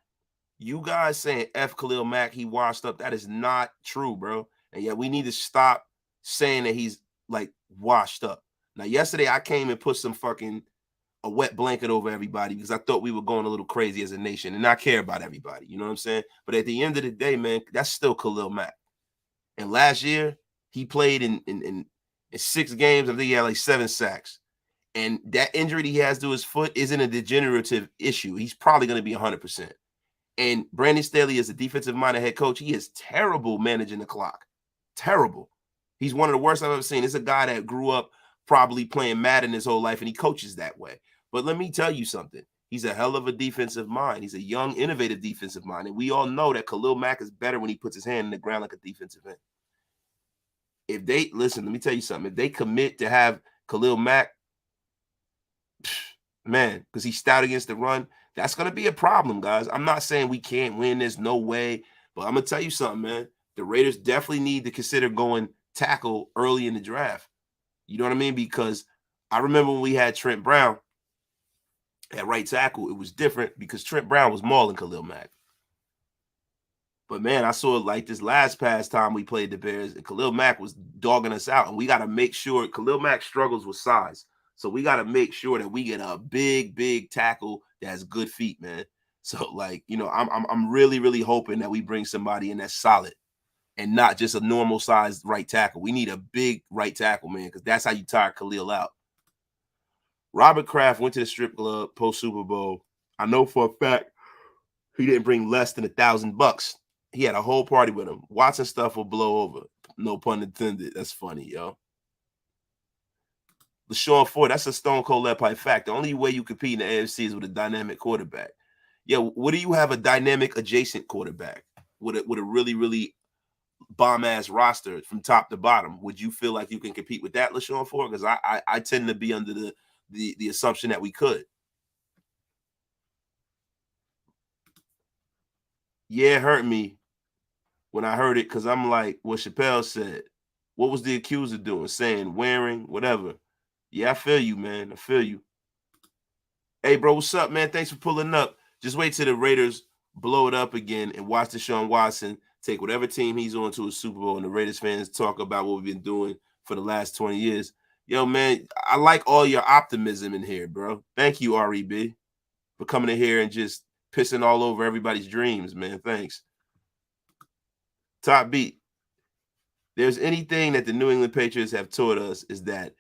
You guys saying F Khalil Mack, he washed up. That is not true, bro. And yeah, we need to stop saying that he's like washed up. Now, yesterday I came and put a wet blanket over everybody because I thought we were going a little crazy as a nation and I care about everybody. You know what I'm saying? But at the end of the day, man, that's still Khalil Mack. And last year, he played in 6 games. I think he had like 7 sacks. And that injury that he has to his foot isn't a degenerative issue. He's probably going to be 100%. And Brandon Staley is a defensive-minded head coach. He is terrible managing the clock. Terrible. He's one of the worst I've ever seen. It's a guy that grew up probably playing Madden his whole life, and he coaches that way. But let me tell you something. He's a hell of a defensive mind. He's a young, innovative defensive mind. And we all know that Khalil Mack is better when he puts his hand in the ground like a defensive end. If they, listen, let me tell you something. If they commit to have Khalil Mack, man, because he's stout against the run, that's going to be a problem, guys. I'm not saying we can't win. There's no way. But I'm going to tell you something, man. The Raiders definitely need to consider going tackle early in the draft. You know what I mean? Because I remember when we had Trent Brown at right tackle, it was different because Trent Brown was mauling Khalil Mack. But, man, I saw it like this last past time we played the Bears, and Khalil Mack was dogging us out. And we got to make sure Khalil Mack struggles with size. So we got to make sure that we get a big, big tackle that has good feet, man. So, like, you know, I'm really, really hoping that we bring somebody in that's solid and not just a normal sized right tackle. We need a big right tackle, man, because that's how you tire Khalil out. Robert Kraft went to the strip club post Super Bowl. I know for a fact he didn't bring less than $1,000. He had a whole party with him. Watson stuff will blow over. No pun intended. That's funny, yo. LaShawn Ford, that's a stone cold lead pipe fact. The only way you compete in the AFC is with a dynamic quarterback. Yeah, what do you have a dynamic adjacent quarterback with a really, really bomb ass roster from top to bottom? Would you feel like you can compete with that, LaShawn Ford? Because I tend to be under the assumption that we could. Yeah, it hurt me when I heard it because I'm like, what Chappelle said. What was the accuser doing? Saying, wearing, whatever. Yeah, I feel you, man. I feel you. Hey, bro, what's up, man? Thanks for pulling up. Just wait till the Raiders blow it up again and watch Deshaun Watson take whatever team he's on to a Super Bowl and the Raiders fans talk about what we've been doing for the last 20 years. Yo, man, I like all your optimism in here, bro. Thank you, REB, for coming in here and just pissing all over everybody's dreams, man. Thanks. Top beat. There's anything that the New England Patriots have taught us is that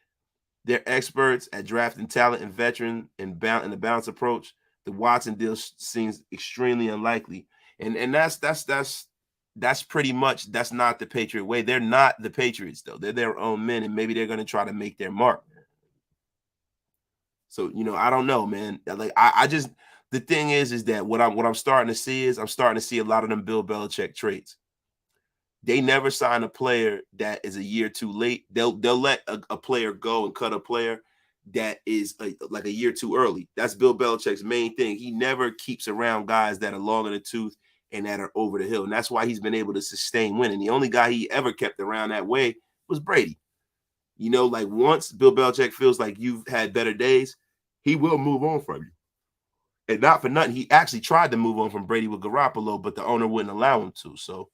they're experts at drafting talent and veteran and the balance approach. The Watson deal seems extremely unlikely, and that's pretty much that's not the Patriot way. They're not the Patriots though. They're their own men, and maybe they're going to try to make their mark. So I don't know, man. Like I just the thing is that what I'm starting to see is I'm starting to see a lot of them Bill Belichick traits. They never sign a player that is a year too late. They'll let a player go and cut a player that is like a year too early. That's Bill Belichick's main thing. He never keeps around guys that are long in the tooth and that are over the hill. And that's why he's been able to sustain winning. The only guy he ever kept around that way was Brady. Like once Bill Belichick feels like you've had better days, he will move on from you. And not for nothing, he actually tried to move on from Brady with Garoppolo, but the owner wouldn't allow him to. So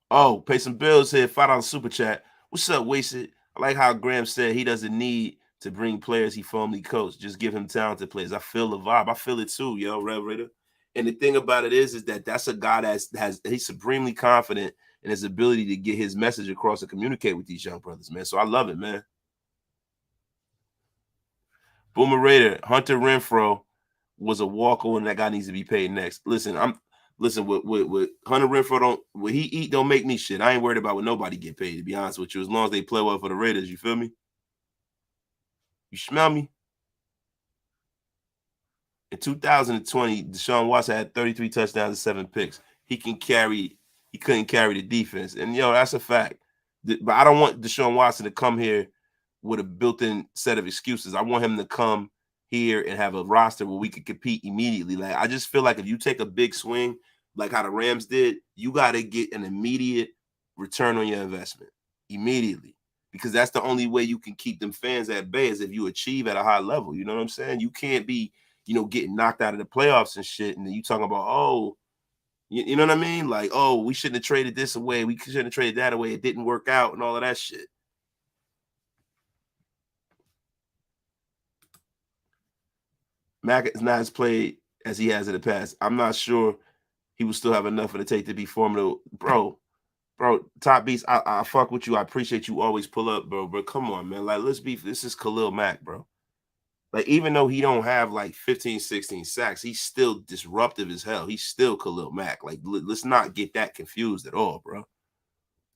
oh, pay some bills here. $5 super chat. What's up, Wasted? I like how Graham said he doesn't need to bring players he formerly coached. Just give him talented players. I feel the vibe. I feel it too, yo, Rev Raider. And the thing about it is that that's a guy he's supremely confident in his ability to get his message across and communicate with these young brothers, man. So I love it, man. Boomer Raider, Hunter Renfro was a walk-on, and that guy needs to be paid next. Listen, with Hunter Renfro, what he eat don't make me shit. I ain't worried about what nobody get paid, to be honest with you, as long as they play well for the Raiders. You feel me? You smell me? In 2020, Deshaun Watson had 33 touchdowns and 7 picks. He couldn't carry the defense. And that's a fact. But I don't want Deshaun Watson to come here with a built-in set of excuses. I want him to come here and have a roster where we could compete immediately. Like I just feel like if you take a big swing, like how the Rams did, you got to get an immediate return on your investment immediately, because that's the only way you can keep them fans at bay is if you achieve at a high level. You know what I'm saying? You can't be, getting knocked out of the playoffs and shit, and then you talking about, oh, you know what I mean? Like, oh, we shouldn't have traded this away. We shouldn't have traded that away. It didn't work out and all of that shit. Mack is not as played as he has in the past. I'm not sure he will still have enough of the take to be formidable. Bro, Top Beast, I fuck with you. I appreciate you always pull up, bro. But come on, man. Like, this is Khalil Mack, bro. Like, even though he don't have like 15, 16 sacks, he's still disruptive as hell. He's still Khalil Mack. Like, let's not get that confused at all, bro.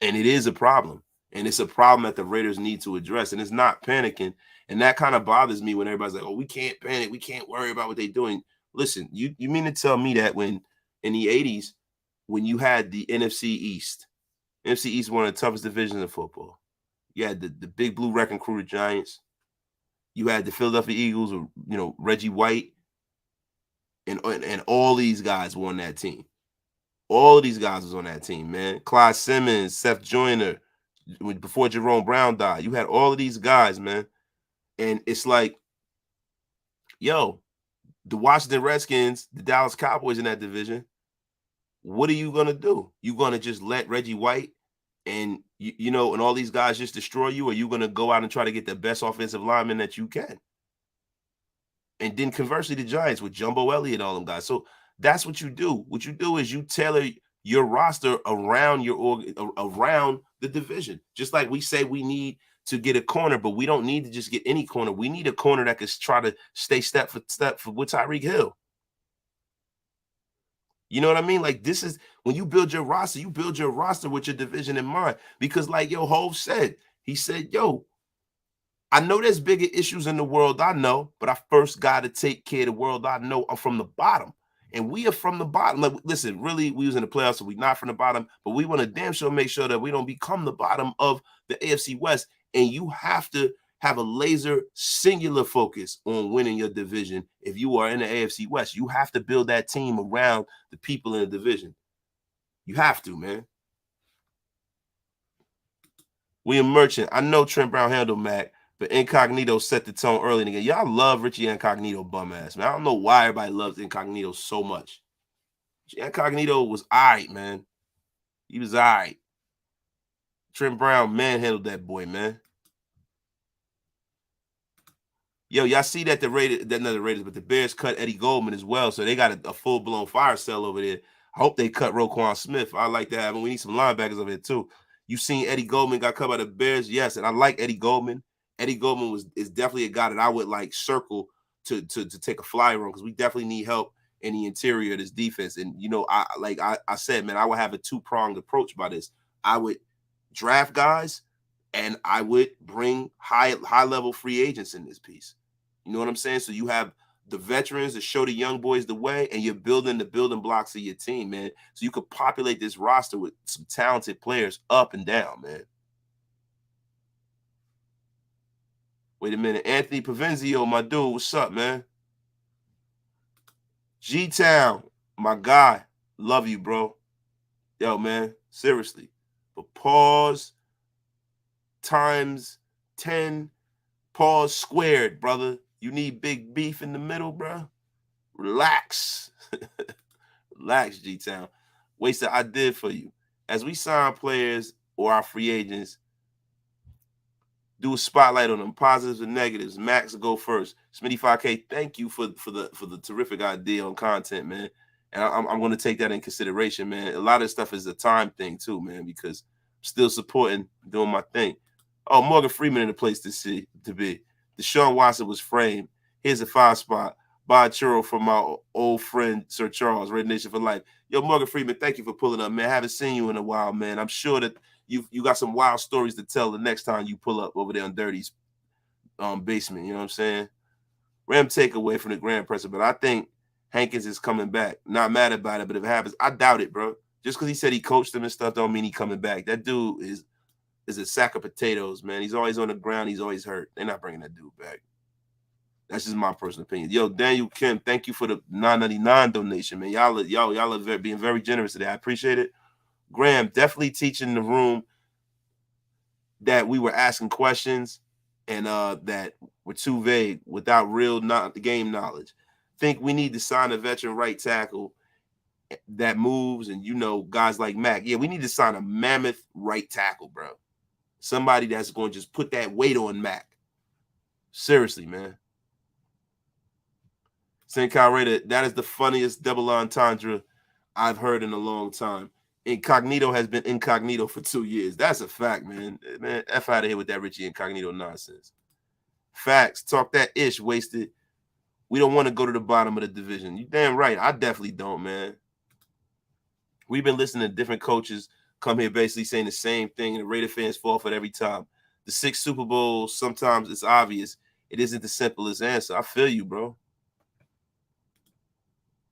And it is a problem. And it's a problem that the Raiders need to address. And it's not panicking. And that kind of bothers me when everybody's like, oh, we can't panic. We can't worry about what they're doing. Listen, you mean to tell me that when in the 80s, when you had the NFC East one of the toughest divisions in football. You had the big blue wrecking crew, the Giants. You had the Philadelphia Eagles, Reggie White, and all these guys were on that team. All of these guys was on that team, man. Clyde Simmons, Seth Joyner, before Jerome Brown died. You had all of these guys, man. And it's like, yo, the Washington Redskins, the Dallas Cowboys in that division, what are you going to do? You going to just let Reggie White and, and all these guys just destroy you? Or are you going to go out and try to get the best offensive lineman that you can? And then conversely, the Giants with Jumbo Elliott and all them guys. So that's what you do. What you do is you tailor your roster around around the division. Just like we say we need to get a corner, but we don't need to just get any corner. We need a corner that can try to stay step for step with Tyreek Hill. You know what I mean? Like, this is when you build your roster, you build your roster with your division in mind. Because, like Hov said, he said, yo, I know there's bigger issues in the world, I know, but I first got to take care of the world I know. I'm from the bottom. And we are from the bottom. Like, listen, really, we was in the playoffs, so we're not from the bottom, but we want to damn sure make sure that we don't become the bottom of the AFC West. And you have to have a laser singular focus on winning your division. If you are in the AFC West, you have to build that team around the people in the division. You have to, man. William Merchant, I know Trent Brown handled Mack, but Incognito set the tone early. Again, y'all love Richie Incognito bum ass, man. I don't know why everybody loves Incognito so much. Incognito was all right, man. He was all right. Trent Brown manhandled that boy, man. Yo, y'all see that the Raiders, not the Raiders, but the Bears cut Eddie Goldman as well, so they got a full-blown fire sale over there. I hope they cut Roquan Smith. I like that. I mean, we need some linebackers over here, too. You seen Eddie Goldman got cut by the Bears? Yes, and I like Eddie Goldman. Eddie Goldman is definitely a guy that I would like circle to take a flyer on, because we definitely need help in the interior of this defense. And I said, man, I would have a two-pronged approach by this. I would draft guys, and I would bring high-level free agents in this piece. You know what I'm saying? So you have the veterans to show the young boys the way, and you're building the building blocks of your team, man. So you could populate this roster with some talented players up and down, man. Wait a minute. Anthony Pavenzio, my dude, what's up, man? G-Town, my guy. Love you, bro. Yo, man, seriously. But pause times 10, pause squared, brother. You need big beef in the middle, bro. Relax. Relax, G-Town. Wasted, I did for you. As we sign players or our free agents, do a spotlight on them, positives and negatives. Max, go first. Smitty 5K, thank you for the terrific idea on content, man. And I'm going to take that in consideration, man. A lot of stuff is a time thing too, man, because I'm still supporting, doing my thing. Oh, Morgan Freeman in the place to be. Deshaun Watson was framed. Here's a 5 spot. Buy a churro from my old friend, Sir Charles, Red Nation for life. Yo, Morgan Freeman, thank you for pulling up, man. I haven't seen you in a while, man. I'm sure that you got some wild stories to tell the next time you pull up over there on Dirty's basement. You know what I'm saying? Ram takeaway from the Grand Presser, but I think Hankins is coming back. Not mad about it, but if it happens, I doubt it, bro. Just because he said he coached him and stuff don't mean he coming back. That dude is a sack of potatoes, man. He's always on the ground. He's always hurt. They're not bringing that dude back. That's just my personal opinion. Yo, Daniel Kim, thank you for the $9.99 donation, man. Y'all are being very generous today. I appreciate it. Graham, definitely teaching the room that we were asking questions and that were too vague without real game knowledge. Think we need to sign a veteran right tackle that moves, and guys like Mack. Yeah, we need to sign a mammoth right tackle, bro. Somebody that's going to just put that weight on Mack. Seriously, man. St. Cal Raider, that is the funniest double entendre I've heard in a long time. Incognito has been incognito for 2 years. That's a fact, man. Man, F out of here with that Richie Incognito nonsense. Facts. Talk that ish, wasted. We don't want to go to the bottom of the division. You damn right. I definitely don't, man. We've been listening to different coaches come here basically saying the same thing, and the Raider fans fall for it every time. The 6 Super Bowls, sometimes it's obvious. It isn't the simplest answer. I feel you, bro.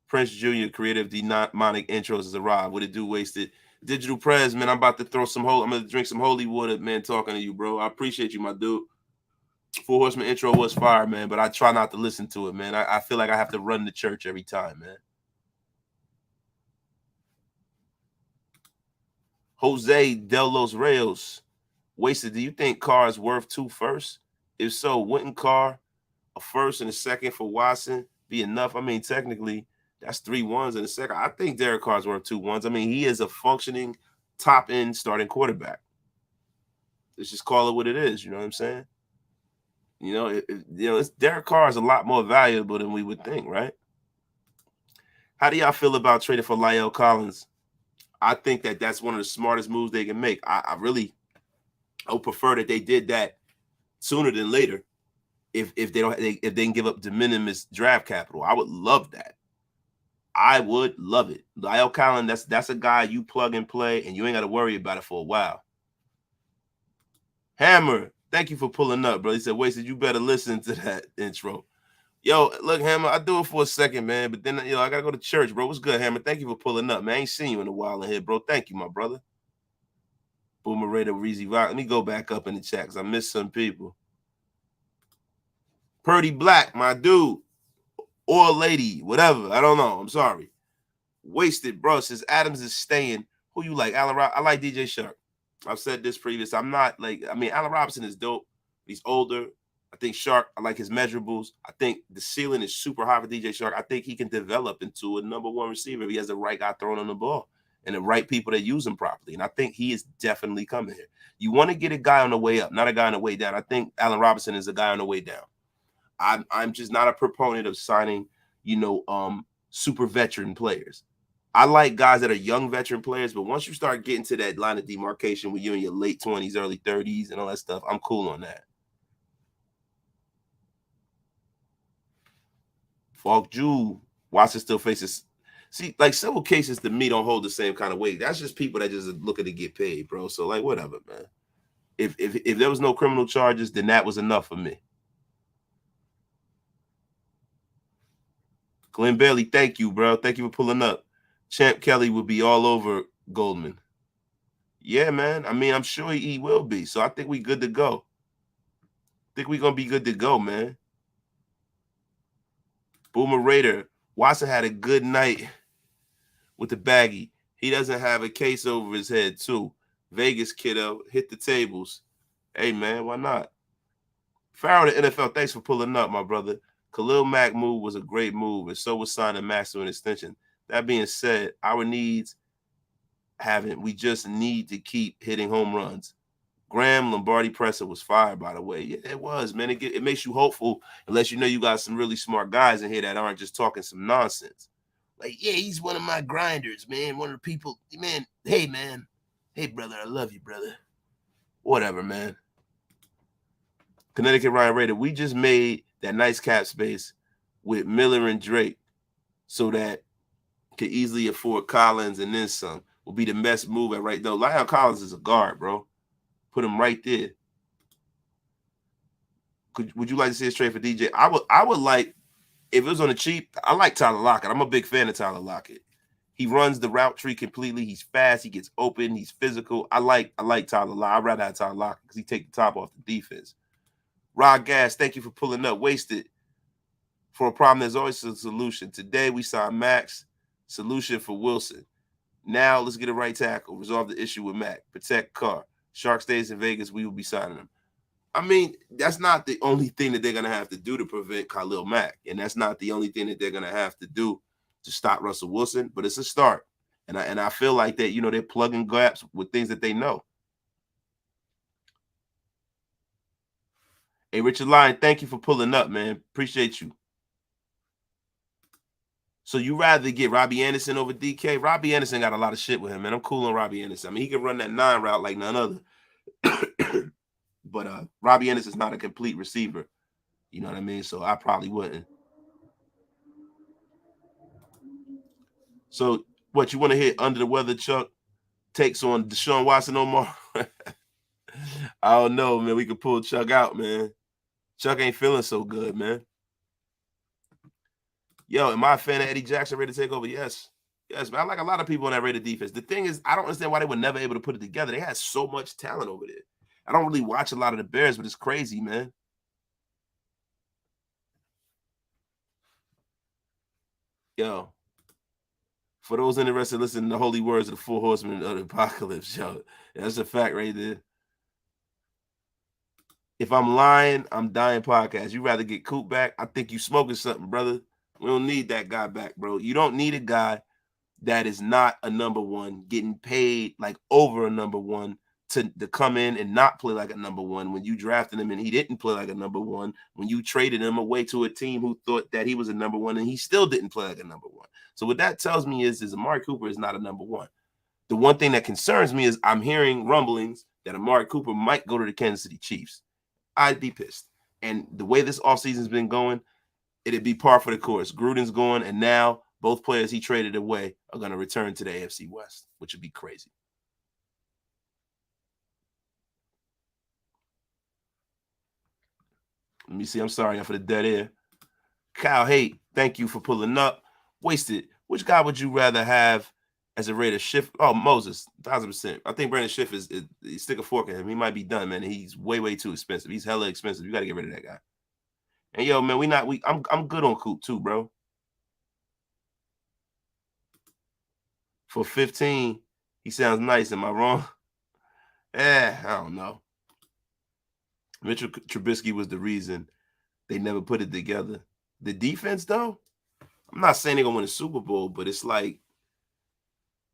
Prince Jr., creative demonic intros has arrived. What it do, wasted? Digital Prez, man, I'm about to I'm going to drink some holy water, man, talking to you, bro. I appreciate you, my dude. Four Horseman intro was fire, man, but I try not to listen to it, man. I feel like I have to run the church every time, man. Jose Del Los Reyes, wasted. Do you think Carr is worth 2 firsts? If so, wouldn't Carr, a first and a second for Watson, be enough? I mean, technically, that's 3 ones and a second. I think Derek Carr's worth 2 ones. I mean, he is a functioning top-end starting quarterback. Let's just call it what it is. You know what I'm saying? Derek Carr is a lot more valuable than we would think, right? How do y'all feel about trading for La'el Collins? I think that's one of the smartest moves they can make. I would prefer that they did that sooner than later. If they can give up de minimis draft capital, I would love that. I would love it. Lyle Collin, that's a guy you plug and play, and you ain't got to worry about it for a while. Hammer, thank you for pulling up, bro. He said, Wasted, you better listen to that intro. Yo, look, Hammer, I do it for a second, man, but then, I got to go to church, bro. What's good, Hammer? Thank you for pulling up, man. I ain't seen you in a while in here, bro. Thank you, my brother. Boomer Raider, Reezy Rock. Let me go back up in the chat because I missed some people. Purdy Black, my dude, or lady, whatever. I don't know. I'm sorry. Wasted, bro. Since Adams is staying, who you like? Allen Robinson? I like DJ Shark. I've said this previous. I'm not like, Allen Robinson is dope. He's older. I think Shark, I like his measurables. I think the ceiling is super high for DJ Shark. I think he can develop into a number one receiver if he has the right guy throwing on the ball and the right people that use him properly. And I think he is definitely coming here. You want to get a guy on the way up, not a guy on the way down. I think Allen Robinson is a guy on the way down. I'm just not a proponent of signing, super veteran players. I like guys that are young veteran players, but once you start getting to that line of demarcation with you in your late 20s, early 30s, and all that stuff, I'm cool on that. Falk Jew, Watson still faces. See, like civil cases to me don't hold the same kind of weight. That's just people that just looking to get paid, bro. So like, whatever, man. If there was no criminal charges, then that was enough for me. Glenn Bailey, thank you, bro. Thank you for pulling up. Champ Kelly will be all over Goldman. Yeah, man. I'm sure he will be. So I think we good to go. I think we're going to be good to go, man. Boomer Raider. Watson had a good night with the baggie. He doesn't have a case over his head, too. Vegas, kiddo. Hit the tables. Hey, man, why not? Farrell, the NFL, thanks for pulling up, my brother. Khalil Mack move was a great move, and so was signing Maxx to an extension. That being said, our needs haven't. We just need to keep hitting home runs. Graham Lombardi Presser was fired, by the way. Yeah, it was, man. It makes you hopeful unless you know you got some really smart guys in here that aren't just talking some nonsense. Like, yeah, he's one of my grinders, man. One of the people, man. Hey, man. Hey, brother, I love you, brother. Whatever, man. Connecticut Ryan Raider, we just made that nice cap space with Miller and Drake so that could easily afford Collins and then some. Will be the best move at right though. Lyle Collins is a guard, bro. Put him right there. Would you like to see us trade for DJ? I would like, if it was on the cheap, I like Tyler Lockett. I'm a big fan of Tyler Lockett. He runs the route tree completely. He's fast. He gets open. He's physical. I like Tyler Lockett. I'd rather have Tyler Lockett because he take the top off the defense. Rod Gas, thank you for pulling up. Wasted. For a problem, there's always a solution. Today, we saw Maxx. Solution for Wilson. Now, let's get a right tackle. Resolve the issue with Mack. Protect Carr. Shark stays in Vegas. We will be signing him. That's not the only thing that they're going to have to do to prevent Khalil Mack. And that's not the only thing that they're going to have to do to stop Russell Wilson. But it's a start. And I feel like that, they're plugging gaps with things that they know. Hey, Richard Lyon, thank you for pulling up, man. Appreciate you. So you rather get Robbie Anderson over DK? Robbie Anderson got a lot of shit with him, man. I'm cool on Robbie Anderson. He can run that 9 route like none other. But Robbie Anderson's not a complete receiver. You know what I mean? So I probably wouldn't. So what, you want to hit under the weather, Chuck? Takes on Deshaun Watson no more? I don't know, man. We could pull Chuck out, man. Chuck ain't feeling so good, man. Yo, am I a fan of Eddie Jackson ready to take over? Yes. Yes, man. I like a lot of people on that Raider defense. The thing is, I don't understand why they were never able to put it together. They had so much talent over there. I don't really watch a lot of the Bears, but it's crazy, man. Yo, for those interested, listen to the holy words of the 4 horsemen of the apocalypse, yo. That's a fact right there. If I'm lying, I'm dying podcast. You rather get Coop back? I think you smoking something, brother. We don't need that guy back, bro. You don't need a guy that is not a number one, getting paid like over a number one to come in and not play like a number one when you drafted him and he didn't play like a number one, when you traded him away to a team who thought that he was a number one and he still didn't play like a number one. So what that tells me is Amari Cooper is not a number one. The one thing that concerns me is I'm hearing rumblings that Amari Cooper might go to the Kansas City Chiefs. I'd be pissed. And the way this offseason's been going, it'd be par for the course. Gruden's going, and now both players he traded away are going to return to the AFC West, which would be crazy. Let me see. I'm sorry for the dead air. Kyle Haight, thank you for pulling up. Wasted. Which guy would you rather have as a Raider? Schiff? Oh, Moses, 1,000%. I think Brandon Schiff is stick a fork in him. He might be done, man. He's way too expensive. He's hella expensive. You got to get rid of that guy. And yo, man, I'm good on Coop too, bro. For 15, he sounds nice. Am I wrong? I don't know. Mitchell Trubisky was the reason they never put it together. The defense, though, I'm not saying they're going to win a Super Bowl, but it's like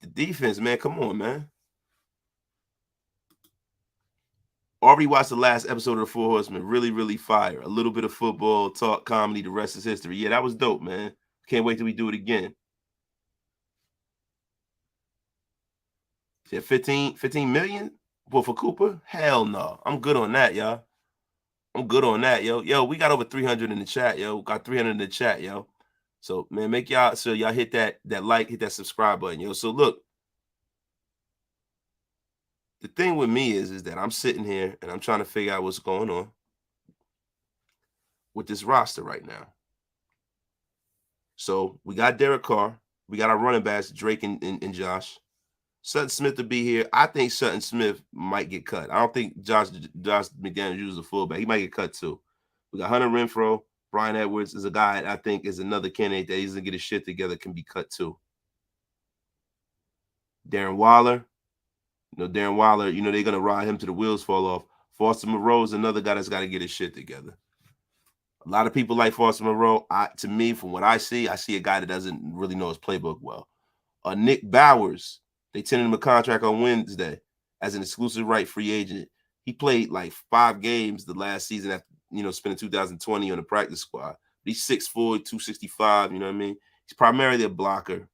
the defense, man. Come on, man. Already watched the last episode of The Four Horsemen. Really fire. A little bit of football, talk, comedy. The rest is history. Yeah, that was dope, man. Can't wait till we do it again. Yeah, 15 million? Well, for Cooper? Hell no. I'm good on that, y'all. I'm good on that, yo. Yo, we got over 300 in the chat, yo. Got 300 in the chat, yo. So, man, make y'all hit that like, hit that subscribe button, yo. So, look. The thing with me is that I'm sitting here and I'm trying to figure out what's going on with this roster right now. So, we got Derek Carr. We got our running backs, Drake and Josh. Sutton Smith to be here. I think Sutton Smith might get cut. I don't think Josh McDaniels uses a fullback. He might get cut too. We got Hunter Renfrow. Brian Edwards is a guy I think is another candidate that he's going to get his shit together, can be cut too. Darren Waller. Darren Waller, they're going to ride him till the wheels fall off. Foster Moreau is another guy that's got to get his shit together. A lot of people like Foster Moreau. To me, from what I see a guy that doesn't really know his playbook well. Nick Bowers. They tendered him a contract on Wednesday as an exclusive right free agent. He played like 5 games the last season after, spending 2020 on the practice squad. He's 6'4", 265, you know what I mean? He's primarily a blocker.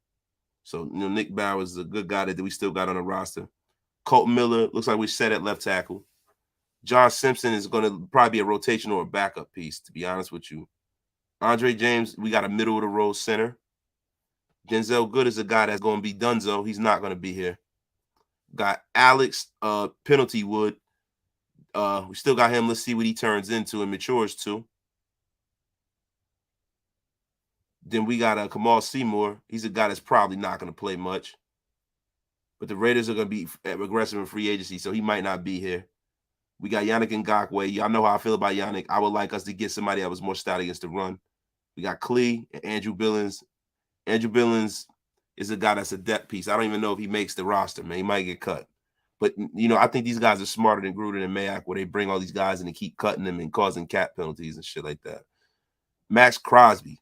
So, Nick Bowers is a good guy that we still got on the roster. Colton Miller, looks like we're set at left tackle. John Simpson is going to probably be a rotation or a backup piece, to be honest with you. Andre James, we got a middle-of-the-road center. Denzel Good is a guy that's going to be donezo. He's not going to be here. Got Alex Penaltywood. We still got him. Let's see what he turns into and matures to. Then we got Kamal Seymour. He's a guy that's probably not going to play much. But the Raiders are going to be aggressive in free agency, so he might not be here. We got Yannick Ngakoue. Y'all know how I feel about Yannick. I would like us to get somebody that was more stout against the run. We got Klee and Andrew Billings. Andrew Billings is a guy that's a depth piece. I don't even know if he makes the roster, man. He might get cut. But, I think these guys are smarter than Gruden and Mack, where they bring all these guys in and keep cutting them and causing cap penalties and shit like that. Maxx Crosby,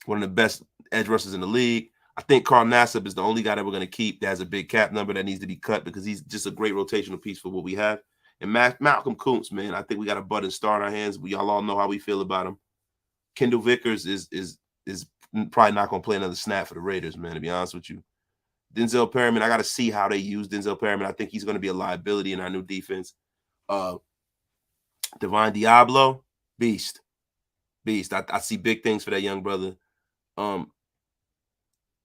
one of the best edge rushers in the league. I think Carl Nassib is the only guy that we're going to keep that has a big cap number that needs to be cut because he's just a great rotational piece for what we have. And Malcolm Kuntz, man, I think we got a budding star in our hands. Y'all all know how we feel about him. Kendall Vickers is probably not going to play another snap for the Raiders, man, to be honest with you. Denzel Perryman, I got to see how they use Denzel Perryman. I think he's going to be a liability in our new defense. Divine Diablo, beast. I see big things for that young brother.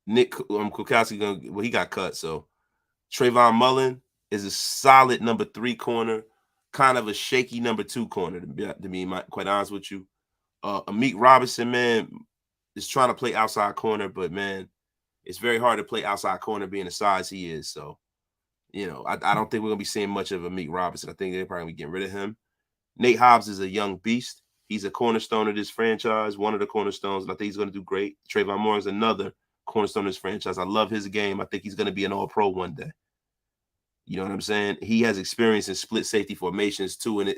Nick Kukowski, he got cut, so. Trayvon Mullen is a solid number 3 corner, kind of a shaky number 2 corner, to be quite honest with you. Amik Robinson, man, is trying to play outside corner, but, man, it's very hard to play outside corner being the size he is. So, I don't think we're going to be seeing much of Amik Robinson. I think they're probably going to be getting rid of him. Nate Hobbs is a young beast. He's a cornerstone of this franchise, one of the cornerstones, and I think he's going to do great. Trayvon Moore is another cornerstone of this franchise. I love his game. I think he's going to be an all-pro one day. You know what I'm saying? He has experience in split safety formations, too, when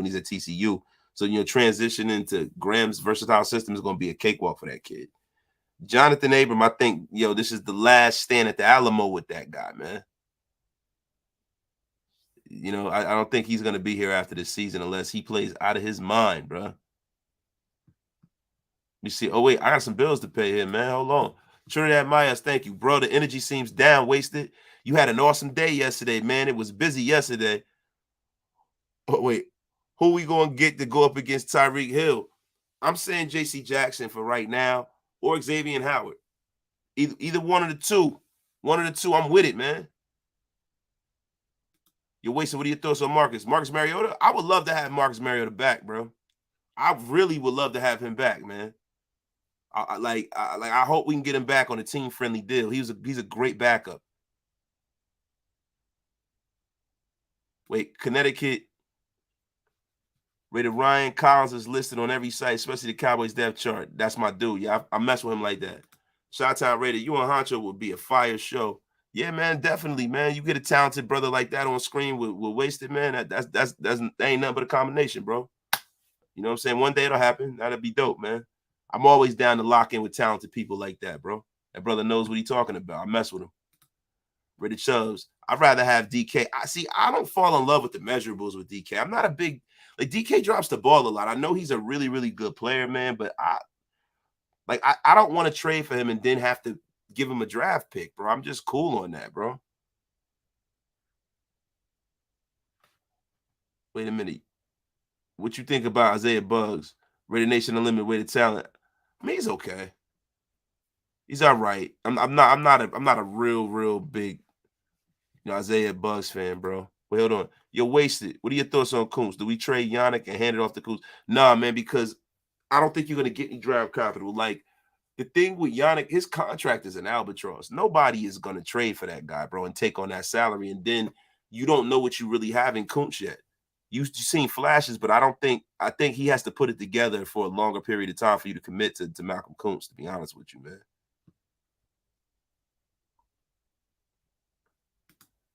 he's at TCU. So, transitioning to Graham's versatile system is going to be a cakewalk for that kid. Jonathan Abram, I think, this is the last stand at the Alamo with that guy, man. I don't think he's going to be here after this season unless he plays out of his mind, bro. You see, oh, wait, I got some bills to pay here, man. Hold on. Trinidad Myers, thank you, bro. The energy seems down, wasted. You had an awesome day yesterday, man. It was busy yesterday. Oh, wait. Who we going to get to go up against Tyreek Hill? I'm saying J.C. Jackson for right now or Xavier Howard. Either one of the two. One of the two, I'm with it, man. You're wasting. What are your thoughts on Marcus? Marcus Mariota? I would love to have Marcus Mariota back, bro. I really would love to have him back, man. I hope we can get him back on a team-friendly deal. He's a great backup. Wait, Connecticut rated Ryan Collins is listed on every site, especially the Cowboys depth chart. That's my dude. Yeah, I mess with him like that. Shoutout rated. You and Honcho would be a fire show. Yeah, man, definitely, man. You get a talented brother like that on screen with Wasted, man. That ain't nothing but a combination, bro. You know what I'm saying? One day it'll happen. That'll be dope, man. I'm always down to lock in with talented people like that, bro. That brother knows what he's talking about. I mess with him. Ready Chubbs. I'd rather have DK. I don't fall in love with the measurables with DK. I'm not a big DK drops the ball a lot. I know he's a really, really good player, man, but I don't want to trade for him and then have to give him a draft pick, bro. I'm just cool on that, bro. Wait a minute. What you think about Isaiah Buggs? Rated Nation Unlimited, weighted talent. I mean, he's okay. He's all right. I'm not a real big Isaiah Buggs fan, bro. Wait, hold on. You're wasted. What are your thoughts on Kuntz? Do we trade Yannick and hand it off to Kuntz? Nah, man, because I don't think you're gonna get any draft capital. Like the thing with Yannick, his contract is an albatross. Nobody is gonna trade for that guy, bro, and take on that salary. And then you don't know what you really have in Kuntz yet. You've seen flashes, but I think he has to put it together for a longer period of time for you to commit to Malcolm Kuntz, to be honest with you, man.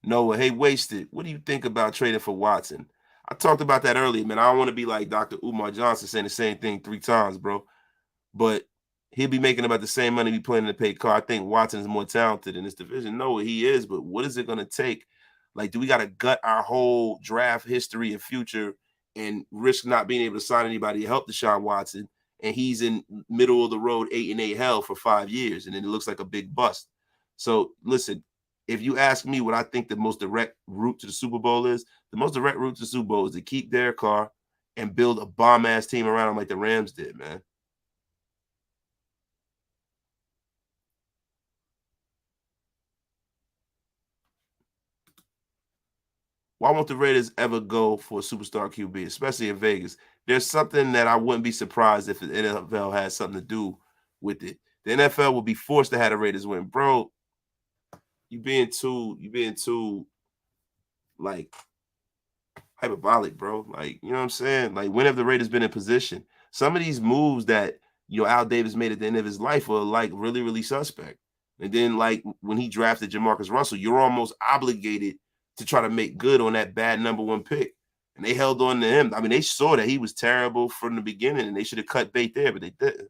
Noah, hey, Wasted. What do you think about trading for Watson? I talked about that earlier, man. I don't want to be like Dr. Umar Johnson saying the same thing 3 times, bro. But he'll be making about the same money we planning to pay Carr. I think Watson is more talented in this division. No, he is, but what is it going to take? Like, do we got to gut our whole draft history and future and risk not being able to sign anybody to help Deshaun Watson? And he's in middle of the road 8-8 hell for 5 years, and then it looks like a big bust. So listen, if you ask me what I think the most direct route to the Super Bowl is, the most direct route to the Super Bowl is to keep Derek Carr and build a bomb-ass team around him like the Rams did, man. Why won't the Raiders ever go for a superstar QB, especially in Vegas? There's something that I wouldn't be surprised if the NFL has something to do with it. The NFL will be forced to have the Raiders win. Bro, you being too like hyperbolic, bro. Like, you know what I'm saying? Like, when have the Raiders been in position? Some of these moves that Al Davis made at the end of his life were like really, really suspect. And then, like, when he drafted Jamarcus Russell, you're almost obligated to try to make good on that bad #1 pick. And they held on to him. I mean, they saw that he was terrible from the beginning, and they should have cut bait there, but they didn't.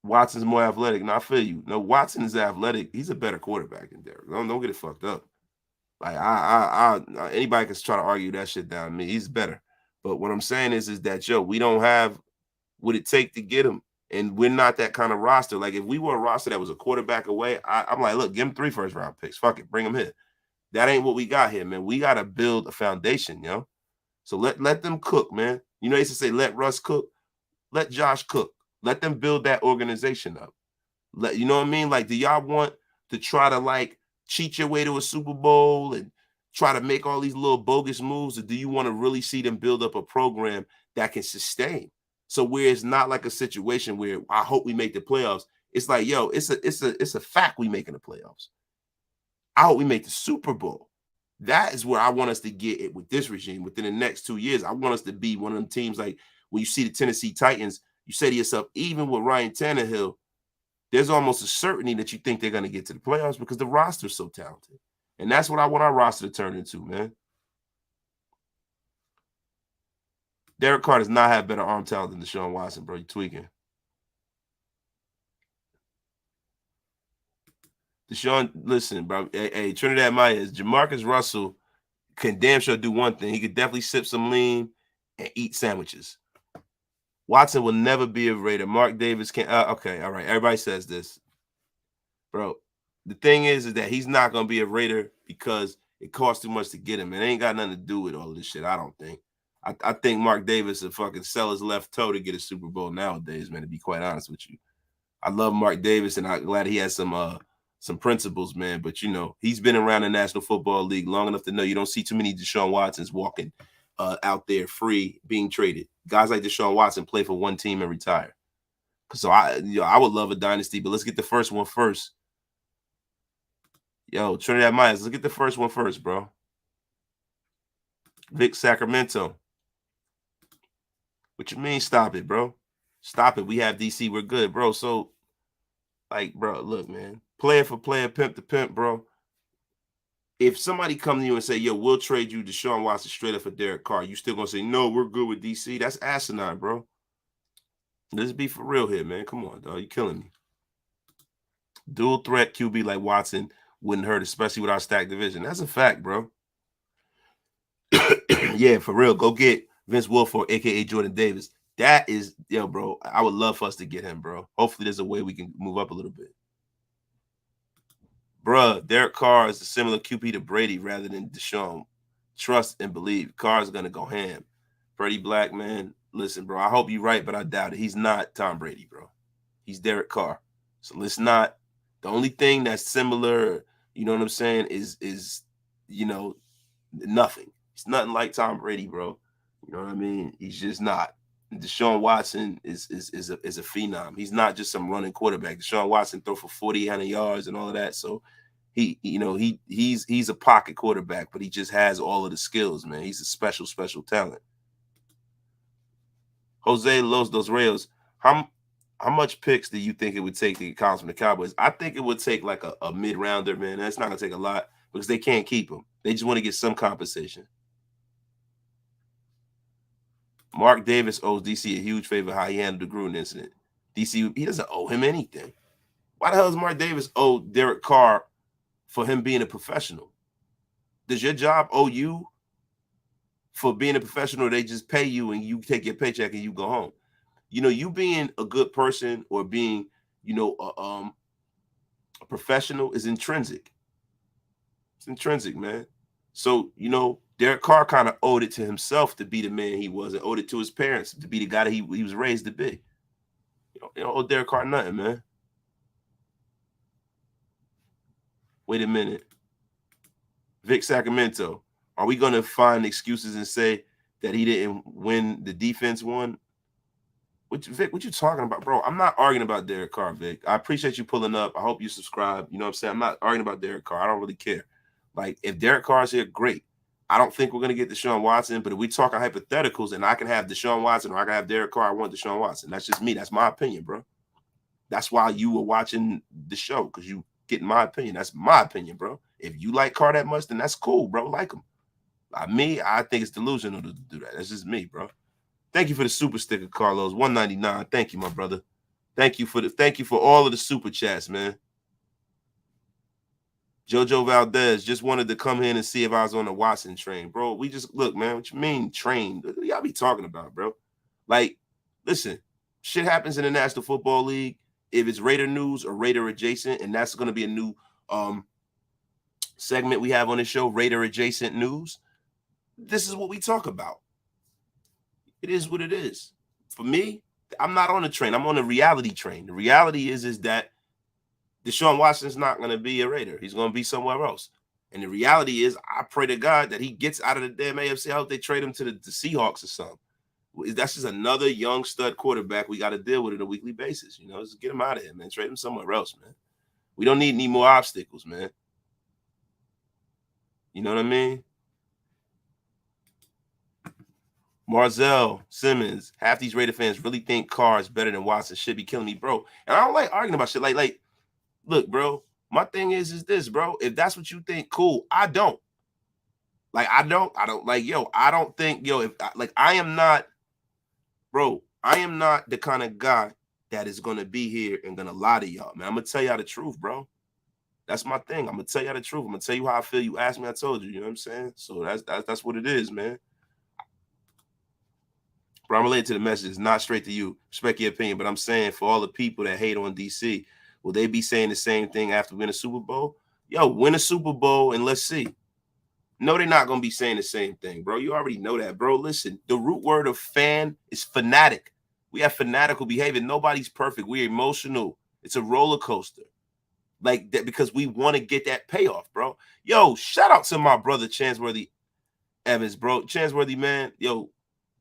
Watson's more athletic. No, I feel you. No, Watson is athletic. He's a better quarterback than Derek. Don't get it fucked up. Like anybody can try to argue that shit down. I mean, he's better. But what I'm saying is that we don't have what it take to get him, and we're not that kind of roster. Like if we were a roster that was a quarterback away, I'm like, look, give him 3 first-round picks. Fuck it, bring him here. That ain't what we got here, man. We got to build a foundation, So let them cook, man. They used to say let Russ cook, let Josh cook. Let them build that organization up. You know what I mean? Like, do y'all want to try to like cheat your way to a Super Bowl and try to make all these little bogus moves, or do you want to really see them build up a program that can sustain? So where it's not like a situation where I hope we make the playoffs. It's like, yo, it's a fact we making the playoffs. I hope we make the Super Bowl. That is where I want us to get it with this regime within the next 2 years. I want us to be one of them teams like when you see the Tennessee Titans, you say to yourself, even with Ryan Tannehill, there's almost a certainty that you think they're going to get to the playoffs because the roster's so talented. And that's what I want our roster to turn into, man. Derek Carr does not have better arm talent than Deshaun Watson, bro. You tweaking. Deshaun, listen, bro. Hey, Trinidad Myers, Jamarcus Russell can damn sure do one thing. He could definitely sip some lean and eat sandwiches. Watson will never be a Raider. Mark Davis can't. Okay, all right. Everybody says this, bro. The thing is that he's not going to be a Raider because it costs too much to get him. It ain't got nothing to do with all of this shit, I don't think. I think Mark Davis would fucking sell his left toe to get a Super Bowl nowadays, man, to be quite honest with you. I love Mark Davis, and I'm glad he has some principles, man. But, you know, he's been around the National Football League long enough to know you don't see too many Deshaun Watsons walking out there free, being traded. Guys like Deshaun Watson play for one team and retire. So I would love a dynasty, but let's get the first one first. Yo, Trinidad Myers, let's get the first one first, bro. Vic Sacramento. What you mean, stop it, bro? Stop it. We have DC. We're good, bro. So, like, bro, look, man. Player for player, pimp to pimp, bro. If somebody come to you and say, yo, we'll trade you Deshaun Watson straight up for Derek Carr, you still going to say, no, we're good with DC? That's asinine, bro. Let's be for real here, man. Come on, dog. You're killing me. Dual threat QB like Watson wouldn't hurt, especially with our stacked division. That's a fact, bro. Yeah, for real. Go get Vince Wilfork, a.k.a. Jordan Davis. That is, yo, bro, I would love for us to get him, bro. Hopefully there's a way we can move up a little bit. Bruh, Derek Carr is a similar QB to Brady rather than Deshaun. Trust and believe. Carr is going to go ham. Freddie Black, man, listen, bro, I hope you're right, but I doubt it. He's not Tom Brady, bro. He's Derek Carr. So let's not. The only thing that's similar, you know what I'm saying, is you know, nothing. He's nothing like Tom Brady, bro. You know what I mean? He's just not. Deshaun Watson is a phenom. He's not just some running quarterback. Deshaun Watson throw for 4,000 yards and all of that. So he's a pocket quarterback, but he just has all of the skills, man. He's a special talent. Jose Los Dos Reyes, how much picks do you think it would take to get Collins from the Cowboys? I think it would take like a mid-rounder, man. That's not going to take a lot because they can't keep him. They just want to get some compensation. Mark Davis owes DC a huge favor how he handled the Gruden incident. DC, he doesn't owe him anything. Why the hell does Mark Davis owe Derek Carr for him being a professional? Does your job owe you for being a professional? Or they just pay you and you take your paycheck and you go home? You know, you being a good person or being, you know, a professional is intrinsic. It's intrinsic, man. So, you know, Derek Carr kind of owed it to himself to be the man he was and owed it to his parents to be the guy that he was raised to be. You don't owe Derek Carr nothing, man. Wait a minute. Vic Sacramento, are we going to find excuses and say that he didn't win, the defense won? Vic, what you talking about, bro? I'm not arguing about Derek Carr, Vic. I appreciate you pulling up. I hope you subscribe. You know what I'm saying? I'm not arguing about Derek Carr. I don't really care. Like, if Derek Carr's here, great. I don't think we're going to get Deshaun Watson, but if we talking hypotheticals and I can have Deshaun Watson or I can have Derek Carr, I want Deshaun Watson. That's just me. That's my opinion, bro. That's why you were watching the show, because you getting my opinion. That's my opinion, bro. If you like Carr that much, then that's cool, bro. Like him. Me, I think it's delusional to do that. That's just me, bro. Thank you for the super sticker, Carlos. $1.99. Thank you, my brother. Thank you for all of the super chats, man. Jojo Valdez just wanted to come in and see if I was on the Watson train. Bro, we just, look, man, what you mean train? What y'all be talking about, bro? Like, listen, shit happens in the National Football League. If it's Raider news or Raider adjacent, and that's going to be a new segment we have on the show, Raider adjacent news, this is what we talk about. It is what it is. For me, I'm not on the train. I'm on the reality train. The reality is that Deshaun Watson's not going to be a Raider. He's going to be somewhere else. And the reality is, I pray to God that he gets out of the damn AFC. I hope they trade him to the Seahawks or something. That's just another young stud quarterback we got to deal with on a weekly basis. You know, just get him out of here, man. Trade him somewhere else, man. We don't need any more obstacles, man. You know what I mean? Marzell Simmons, half these Raider fans really think Carr is better than Watson. Should be killing me, bro. And I don't like arguing about shit. Like, look, bro, my thing is this, bro. If that's what you think, cool. I don't. Like, I don't like, yo, I don't think, yo, I am not, bro, I am not the kind of guy that is going to be here and going to lie to y'all, man. I'm going to tell y'all the truth, bro. That's my thing. I'm going to tell y'all the truth. I'm going to tell you how I feel. You asked me, I told you. You know what I'm saying? So that's what it is, man. But I'm related to the message. It's not straight to you. Respect your opinion. But I'm saying for all the people that hate on DC, will they be saying the same thing after winning a Super Bowl? Yo, win a Super Bowl and let's see. No, they're not going to be saying the same thing, bro. You already know that, bro. Listen, the root word of fan is fanatic. We have fanatical behavior. Nobody's perfect. We're emotional. It's a roller coaster. Like that, because we want to get that payoff, bro. Yo, shout out to my brother Chansworthy Evans, bro. Chansworthy, man. Yo,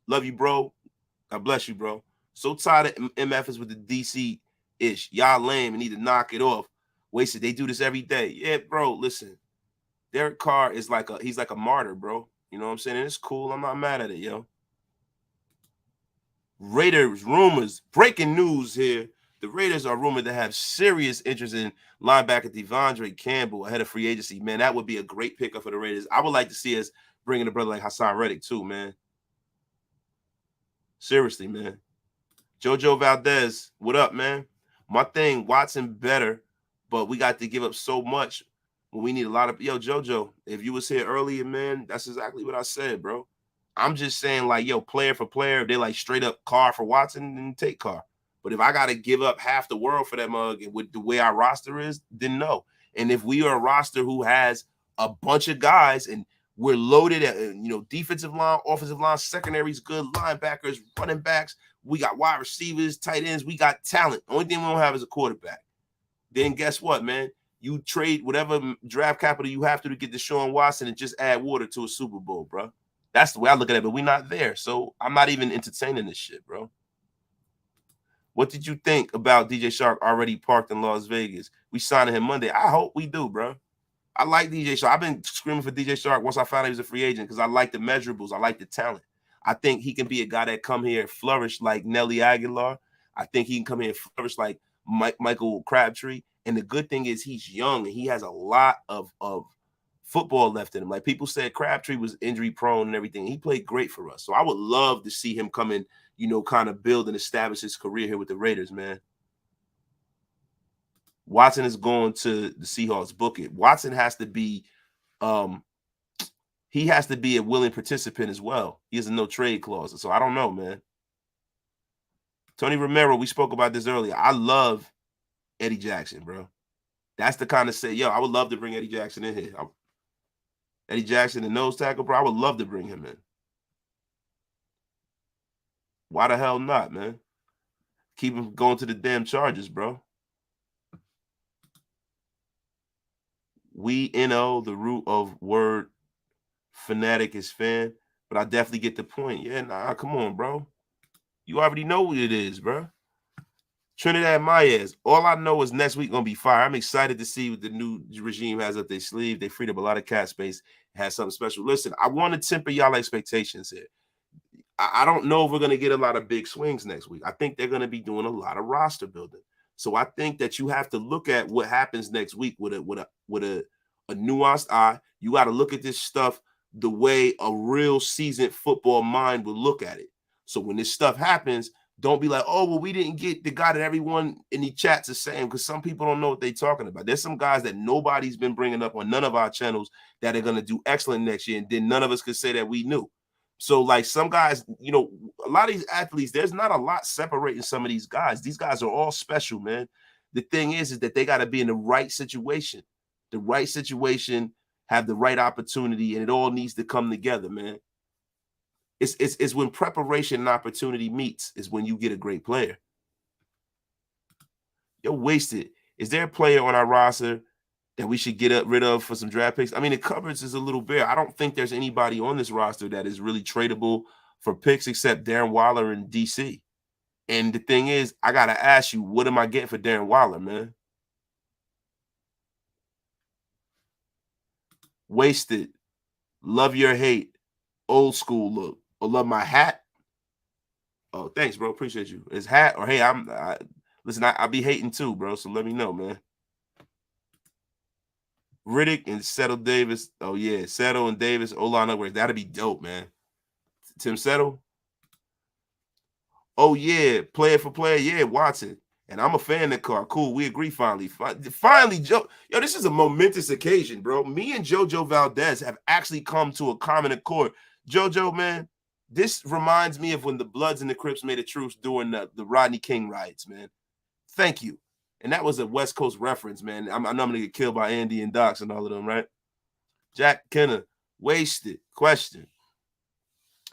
love you, bro. God bless you, bro. So tired of MFs with the DC-ish. Y'all lame and need to knock it off. Wasted. They do this every day. Yeah, bro, listen. Derek Carr is he's like a martyr, bro. You know what I'm saying? And it's cool. I'm not mad at it, yo. Raiders rumors. Breaking news here. The Raiders are rumored to have serious interest in linebacker Devondre Campbell ahead of free agency. Man, that would be a great pickup for the Raiders. I would like to see us bringing a brother like Hassan Reddick too, man. Seriously, man. JoJo Valdez, what up, man? My thing, Watson better, but we got to give up so much when we need a lot of. Yo, JoJo, if you was here earlier, man, that's exactly what I said, bro. I'm just saying, like, yo, player for player, if they like straight up Carr for Watson, then take Carr. But if I got to give up half the world for that mug and with the way our roster is, then no. And if we are a roster who has a bunch of guys and we're loaded at, defensive line, offensive line, secondaries, good linebackers, running backs, we got wide receivers, tight ends, we got talent. Only thing we don't have is a quarterback. Then guess what, man? You trade whatever draft capital you have to get Deshaun Watson and just add water to a Super Bowl, bro. That's the way I look at it, but we're not there. So I'm not even entertaining this shit, bro. What did you think about DJ Shark already parked in Las Vegas? We signing him Monday. I hope we do, bro. I like DJ Shark. I've been screaming for DJ Shark once I found out he was a free agent because I like the measurables. I like the talent. I think he can be a guy that come here and flourish like Nelly Aguilar. I think he can come here and flourish like Michael Crabtree. And the good thing is he's young and he has a lot of football left in him. Like people said, Crabtree was injury prone and everything. He played great for us. So I would love to see him come in, kind of build and establish his career here with the Raiders, man. Watson is going to the Seahawks. Book it. Watson has to be he has to be a willing participant as well. He has a no trade clause. So I don't know, man. Tony Romero, we spoke about this earlier. I love Eddie Jackson, bro. That's the kind of I would love to bring Eddie Jackson in here. Eddie Jackson, the nose tackle, bro. I would love to bring him in. Why the hell not, man? Keep him going to the damn Chargers, bro. We know the root of word fanatic is fan, but I definitely get the point. Yeah, nah, come on, bro. You already know what it is, bro. Trinidad Maez. All I know is next week going to be fire. I'm excited to see what the new regime has up their sleeve. They freed up a lot of cap space. Has something special. Listen, I want to temper y'all expectations here. I don't know if we're going to get a lot of big swings next week. I think they're going to be doing a lot of roster building. So I think that you have to look at what happens next week with a nuanced eye. You got to look at this stuff the way a real seasoned football mind would look at it. So when this stuff happens, don't be like, oh, well, we didn't get the guy that everyone in the chats is saying, because some people don't know what they're talking about. There's some guys that nobody's been bringing up on none of our channels that are going to do excellent next year, and then none of us could say that we knew. So, like, some guys, a lot of these athletes, there's not a lot separating some of these guys. These guys are all special, man. The thing is that they got to be in the right situation. The right situation, have the right opportunity, and it all needs to come together, man. It's when preparation and opportunity meets is when you get a great player. You're wasted. Is there a player on our roster that we should get rid of for some draft picks? I mean, the cupboards is a little bare. I don't think there's anybody on this roster that is really tradable for picks except Darren Waller and DC. And the thing is, I got to ask you, what am I getting for Darren Waller, man? Wasted. Love your hate. Old school look. Or love my hat. Oh, thanks, bro. Appreciate you. It's hat or hey, listen, I be hating too, bro. So let me know, man. Riddick and Settle Davis. Oh, yeah. Settle and Davis. O-line upgrade. That'd be dope, man. Tim Settle. Oh, yeah. Player for player. Yeah, Watson. And I'm a fan of Carr. Cool. We agree finally. Finally, Joe. Yo, this is a momentous occasion, bro. Me and JoJo Valdez have actually come to a common accord. JoJo, man, this reminds me of when the Bloods and the Crips made a truce during the Rodney King riots, man. Thank you. And that was a West Coast reference, man. I know I'm going to get killed by Andy and Docs and all of them, right? Jack Kenner, Wasted. Question.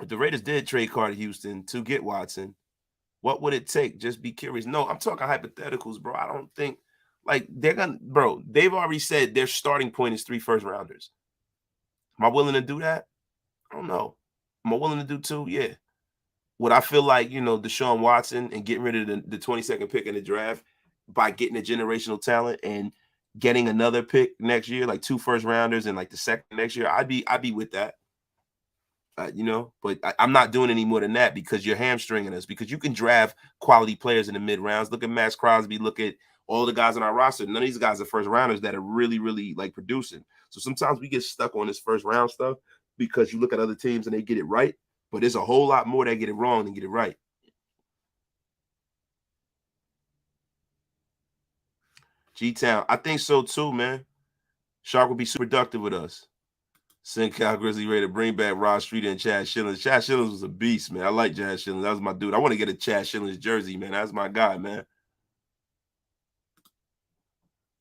If the Raiders did trade Carr to Houston to get Watson, what would it take? Just be curious. No, I'm talking hypotheticals, bro. I don't think like they're gonna, bro. They've already said their starting point is 3 first rounders. Am I willing to do that? I don't know. Am I willing to do 2? Yeah. Would I feel like, Deshaun Watson and getting rid of the 22nd pick in the draft by getting a generational talent and getting another pick next year, like 2 first rounders and like the second next year? I'd be with that. But I'm not doing any more than that because you're hamstringing us, because you can draft quality players in the mid rounds. Look at Maxx Crosby. Look at all the guys on our roster. None of these guys are first rounders that are really, really like producing. So sometimes we get stuck on this first round stuff because you look at other teams and they get it right, but there's a whole lot more that get it wrong than get it right. G-Town, I think so too, man. Shark will be super productive with us. Send Cal Grizzly Ray to bring back Rod Streeter and Chad Shillings. Chad Shillings was a beast, man. I like Chad Shillings. That was my dude. I want to get a Chad Shillings jersey, man. That's my guy, man.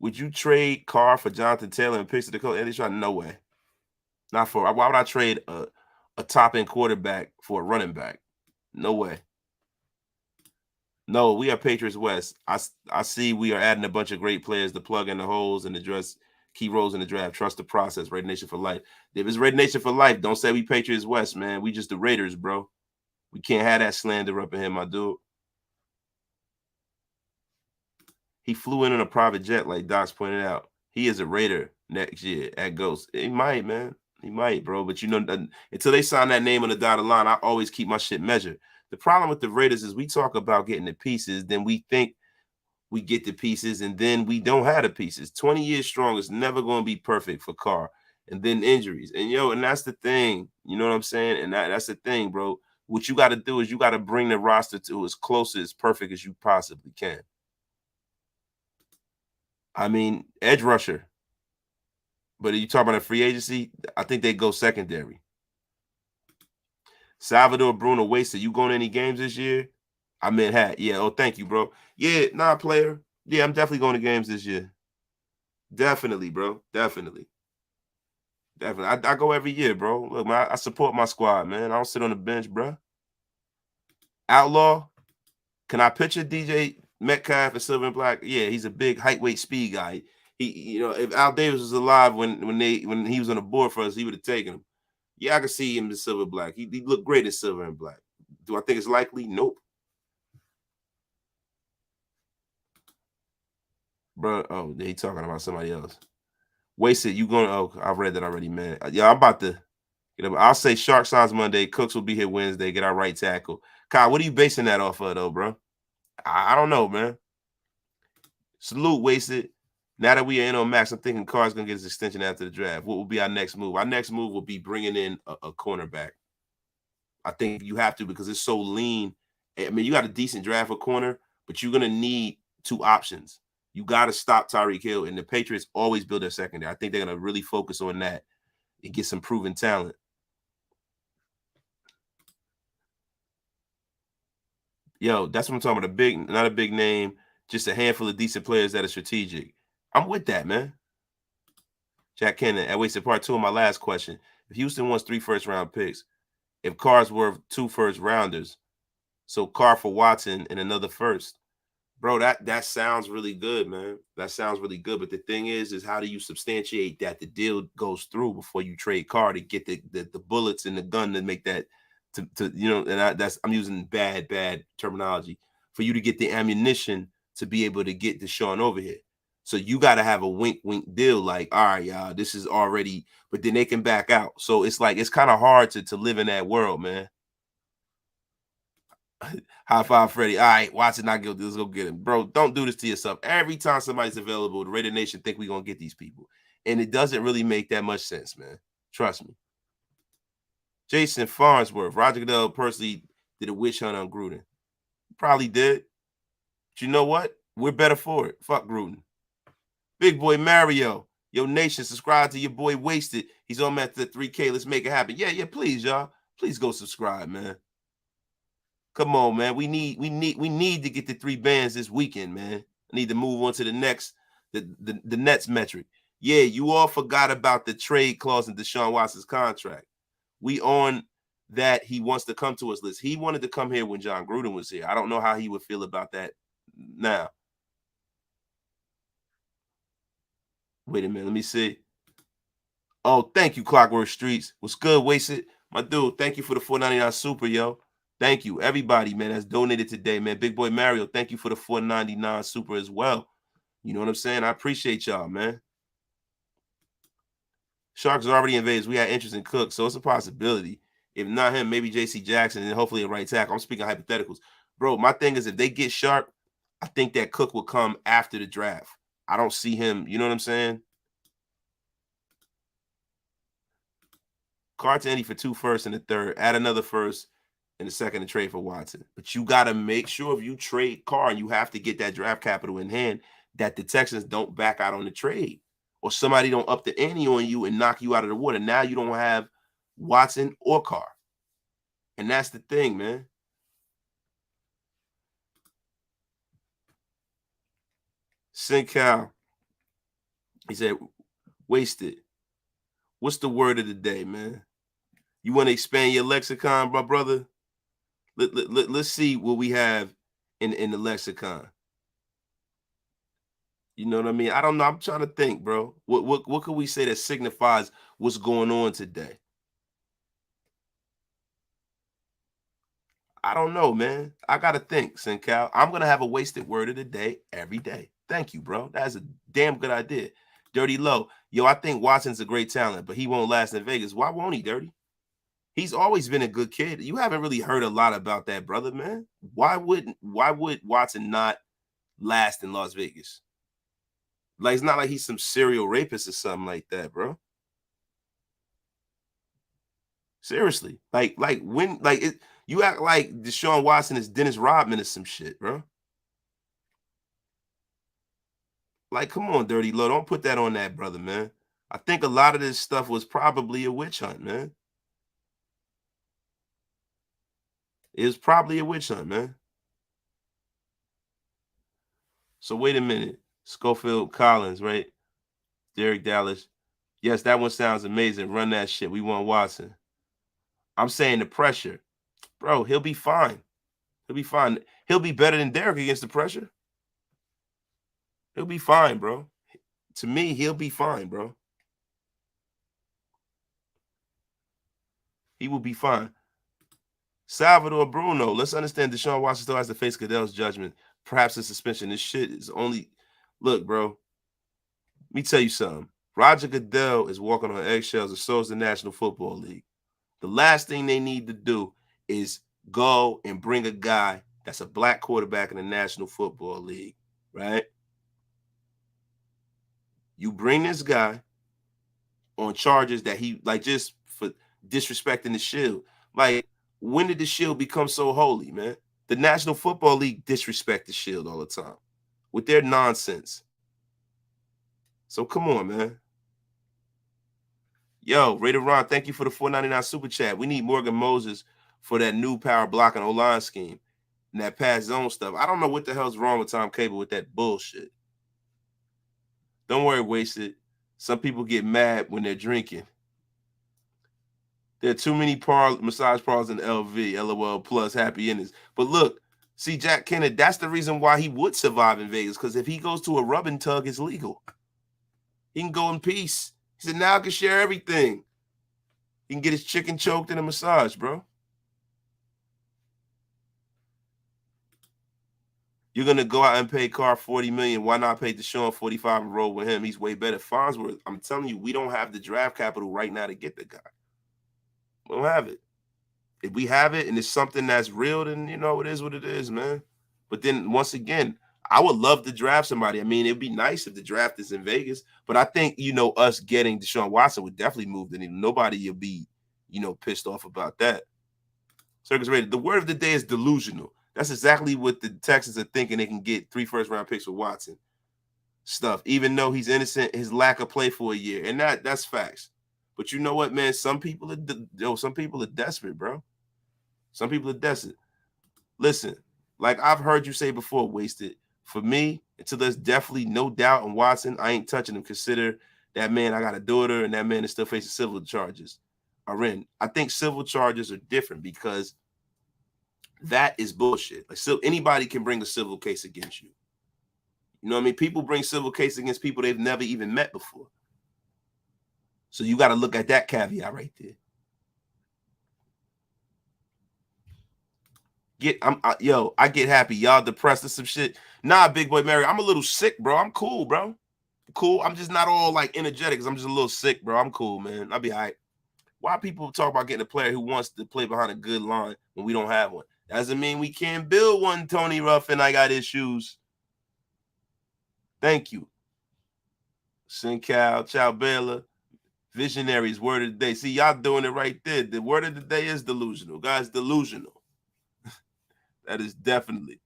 Would you trade Carr for Jonathan Taylor and picks to the coach? Eddie Shaw? No way. Not for. Why would I trade a top end quarterback for a running back? No way. No, we are Patriots West. I see we are adding a bunch of great players to plug in the holes and address key roles in the draft. Trust the process. Raider Nation for life. If it's Raider Nation for life, don't say we Patriots West, man. We just the Raiders, bro. We can't have that slander up in here, my dude. He flew in on a private jet, like Doc's pointed out. He is a Raider next year at Ghost. He might, man. He might, bro. But until they sign that name on the dotted line, I always keep my shit measured. The problem with the Raiders is we talk about getting the pieces, then we think we get the pieces, and then we don't have the pieces. 20 years strong is never going to be perfect for Carr. And then injuries. And that's the thing. You know what I'm saying? And that's the thing, bro. What you got to do is you got to bring the roster to as close as perfect as you possibly can. I mean, edge rusher. But are you talking about a free agency? I think they go secondary. Salvador Bruno wasted. You going to any games this year? I meant hat. Yeah. Oh, thank you, bro. Yeah, player. Yeah, I'm definitely going to games this year. Definitely, bro. Definitely. I go every year, bro. Look, man, I support my squad, man. I don't sit on the bench, bro. Outlaw. Can I picture DJ Metcalf and Silver and Black? Yeah, he's a big height, weight, speed guy. If Al Davis was alive when he was on the board for us, he would have taken him. Yeah, I can see him in Silver and Black. He looked great in Silver and Black. Do I think it's likely? Nope. Bro, oh, he talking about somebody else. Wasted, you going? Oh, I read that already, man. Yeah, I'm about to. I'll say Shark signs Monday. Cooks will be here Wednesday. Get our right tackle. Kyle, what are you basing that off of, though, bro? I don't know, man. Salute, Wasted. Now that we are in on Max, I'm thinking Carr's going to get his extension after the draft. What will be our next move? Our next move will be bringing in a cornerback. I think you have to because it's so lean. I mean, you got a decent draft for corner, but you're going to need 2 options. You got to stop Tyreek Hill, and the Patriots always build their secondary. I think they're going to really focus on that and get some proven talent. Yo, that's what I'm talking about. Not a big name, just a handful of decent players that are strategic. I'm with that, man. Jack Kennan, I wasted part 2 of my last question. If Houston wants 3 first-round picks, if Carr's worth 2 first-rounders, so Carr for Watson and another first, bro, that sounds really good, man. That sounds really good. But the thing is how do you substantiate that the deal goes through before you trade Carr to get the bullets in the gun to make that and I'm using bad terminology for you to get the ammunition to be able to get Deshaun over here. So you got to have a wink deal, like, all right, y'all, this is already, but then they can back out. So it's like it's kind of hard to live in that world, man. High five, Freddie. All right, Watson not guilty. Let's go get him. Bro, don't do this to yourself. Every time somebody's available, the Raider Nation think we're going to get these people. And it doesn't really make that much sense, man. Trust me. Jason Farnsworth. Roger Goodell personally did a witch hunt on Gruden. Probably did. But you know what? We're better for it. Fuck Gruden. Big boy Mario. Yo, Nation, subscribe to your boy Wasted. He's on at the 3K. Let's make it happen. Yeah, please, y'all. Please go subscribe, man. Come on, man. We need to get the 3 bands this weekend, man. I need to move on to the next, the Nets metric. Yeah, you all forgot about the trade clause in Deshaun Watson's contract. We on that he wants to come to us list. He wanted to come here when John Gruden was here. I don't know how he would feel about that now. Wait a minute, let me see. Oh, thank you, Clockwork Streets. What's good, Wasted? My dude, thank you for the $4.99 super, yo. Thank you, everybody, man, that's donated today, man. Big Boy Mario, thank you for the $4.99 super as well. You know what I'm saying? I appreciate y'all, man. Sharks are already in Vegas. We had interest in Cook, so it's a possibility. If not him, maybe J.C. Jackson, and hopefully a right tackle. I'm speaking hypotheticals. Bro, my thing is if they get Sharp, I think that Cook will come after the draft. I don't see him, you know what I'm saying? Carr to Indy for 2 firsts and a third. Add another first and a second to trade for Watson. But you got to make sure if you trade Carr, and you have to get that draft capital in hand, that the Texans don't back out on the trade. Or somebody don't up the ante on you and knock you out of the water. Now you don't have Watson or Carr. And that's the thing, man. Cal, he said, wasted. What's the word of the day, man? You want to expand your lexicon, my brother? Let's see what we have in the lexicon. You know what I mean? I don't know. I'm trying to think, bro. What could we say that signifies what's going on today? I don't know, man. I gotta think, Cal. I'm gonna have a wasted word of the day every day. Thank you, bro. That's a damn good idea. Dirty Low. Yo, I think Watson's a great talent, but he won't last in Vegas. Why won't he, Dirty? He's always been a good kid. You haven't really heard a lot about that, brother, man. Why would Watson not last in Las Vegas? Like, it's not like he's some serial rapist or something like that, bro. Seriously. You act like Deshaun Watson is Dennis Rodman or some shit, bro. Like, come on, Dirty Low. Don't put that on that, brother, man. I think a lot of this stuff was probably a witch hunt, man. It was probably a witch hunt, man. So wait a minute. Schofield Collins, right? Derek Dallas. Yes, that one sounds amazing. Run that shit. We want Watson. I'm saying the pressure. Bro, he'll be fine. He'll be fine. He'll be better than Derek against the pressure. He'll be fine, bro. To me, he'll be fine, bro. He will be fine. Salvador Bruno. Let's understand Deshaun Watson still has to face Goodell's judgment. Perhaps a suspension. This shit is only... Look, bro. Let me tell you something. Roger Goodell is walking on eggshells, and so is the National Football League. The last thing they need to do is go and bring a guy that's a black quarterback in the National Football League, right? You bring this guy on charges that he, like, just for disrespecting the Shield. Like, when did the Shield become so holy, man? The National Football League disrespect the Shield all the time with their nonsense. So come on, man. Yo, Raider Ron, thank you for the $4.99 super chat. We need Morgan Moses for that new power blocking O-line scheme and that pass zone stuff. I don't know what the hell's wrong with Tom Cable with that bullshit. Don't worry, Wasted. Some people get mad when they're drinking. There are too many massage parlors in LV, LOL plus happy endings. But look, see, Jack Kennedy, that's the reason why he would survive in Vegas, because if he goes to a rub and tug, it's legal. He can go in peace. He said, now I can share everything. He can get his chicken choked in a massage, bro. You're going to go out and pay Carr $40 million. Why not pay Deshaun $45 and roll with him? He's way better. Farnsworth, I'm telling you, we don't have the draft capital right now to get the guy. We don't have it. If we have it and it's something that's real, then, you know, it is what it is, man. But then, once again, I would love to draft somebody. I mean, it'd be nice if the draft is in Vegas. But I think, you know, us getting Deshaun Watson would definitely move the needle. Nobody will be, you know, pissed off about that. Circus Rated, the word of the day is delusional. That's exactly what the Texans are thinking. They can get 3 first-round picks with Watson. Stuff, even though he's innocent, his lack of play for a year. And that's facts. But you know what, man? Some people are desperate, bro. Some people are desperate. Listen, like I've heard you say before, Wasted. For me, until there's definitely no doubt on Watson, I ain't touching him. Consider that man, I got a daughter, and that man is still facing civil charges are in. I think civil charges are different because that is bullshit. Like, so anybody can bring a civil case against you. You know what I mean? People bring civil case against people they've never even met before. So you got to look at that caveat right there. I get happy. Y'all depressed or some shit. Nah, big boy Mary, I'm a little sick, bro. I'm cool, bro. Cool. I'm just not all like energetic because I'm just a little sick, bro. I'm cool, man. I'll be all right. Why people talk about getting a player who wants to play behind a good line when we don't have one? Doesn't mean we can't build one, Tony Ruffin. I got issues. Thank you. Sincal, Chow Baylor, visionaries, word of the day. See, y'all doing it right there. The word of the day is delusional. Guys, delusional. That is definitely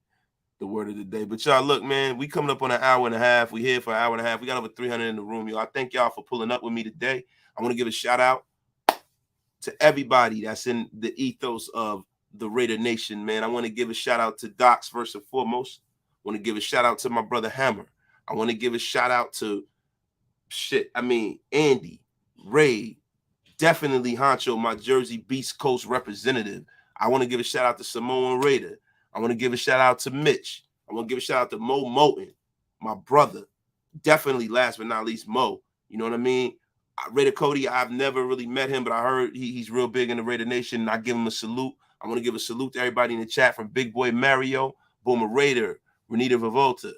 the word of the day. But y'all, look, man, we coming up on an hour and a half. We here for an hour and a half. We got over 300 in the room, y'all. I thank y'all for pulling up with me today. I want to give a shout out to everybody that's in the ethos of the Raider Nation, man. I want to give a shout out to Docs first and foremost. I want to give a shout out to my brother Hammer. I want to give a shout out to Andy, Ray, definitely Honcho, my Jersey Beast Coast representative. I want to give a shout out to Samoan Raider. I want to give a shout out to Mitch. I want to give a shout out to Mo Moten, my brother. Definitely last but not least, Mo. You know what I mean? Raider Cody, I've never really met him, but I heard he's real big in the Raider Nation, and I give him a salute. I want to give a salute to everybody in the chat from Big Boy Mario, Boomer Raider, Renita Vivolta,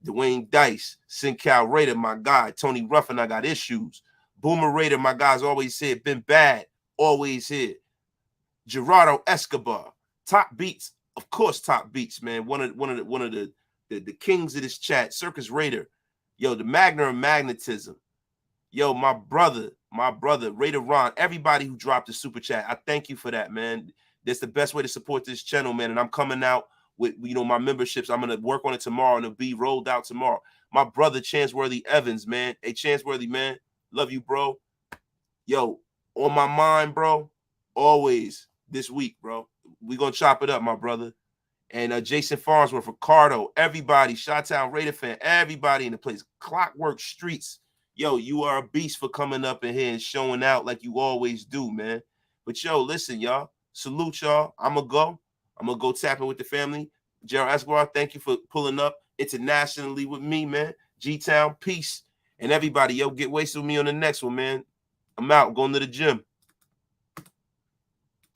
Dwayne Dice, Sincal Raider, my guy, Tony Ruffin, I got issues. Boomer Raider, my guys always said, been bad, always here. Gerardo Escobar, Top Beats, of course, Top Beats, man. One of the kings of this chat, Circus Raider. Yo, the Magna of Magnetism. Yo, my brother, Raider Ron, everybody who dropped the super chat, I thank you for that, man. That's the best way to support this channel, man. And I'm coming out with, my memberships. I'm going to work on it tomorrow, and it'll be rolled out tomorrow. My brother, Chanceworthy Evans, man. Hey, Chanceworthy, man. Love you, bro. Yo, on my mind, bro, always this week, bro. We going to chop it up, my brother. And Jason Farnsworth, Ricardo, everybody, Chi-Town Raider fan, everybody in the place. Clockwork Streets. Yo, you are a beast for coming up in here and showing out like you always do, man. But, yo, listen, y'all. Salute, y'all. I'm going to go tapping with the family. Gerald Escobar, thank you for pulling up internationally with me, man. G-Town, peace. And everybody, yo, get wasted with me on the next one, man. I'm out. I'm going to the gym.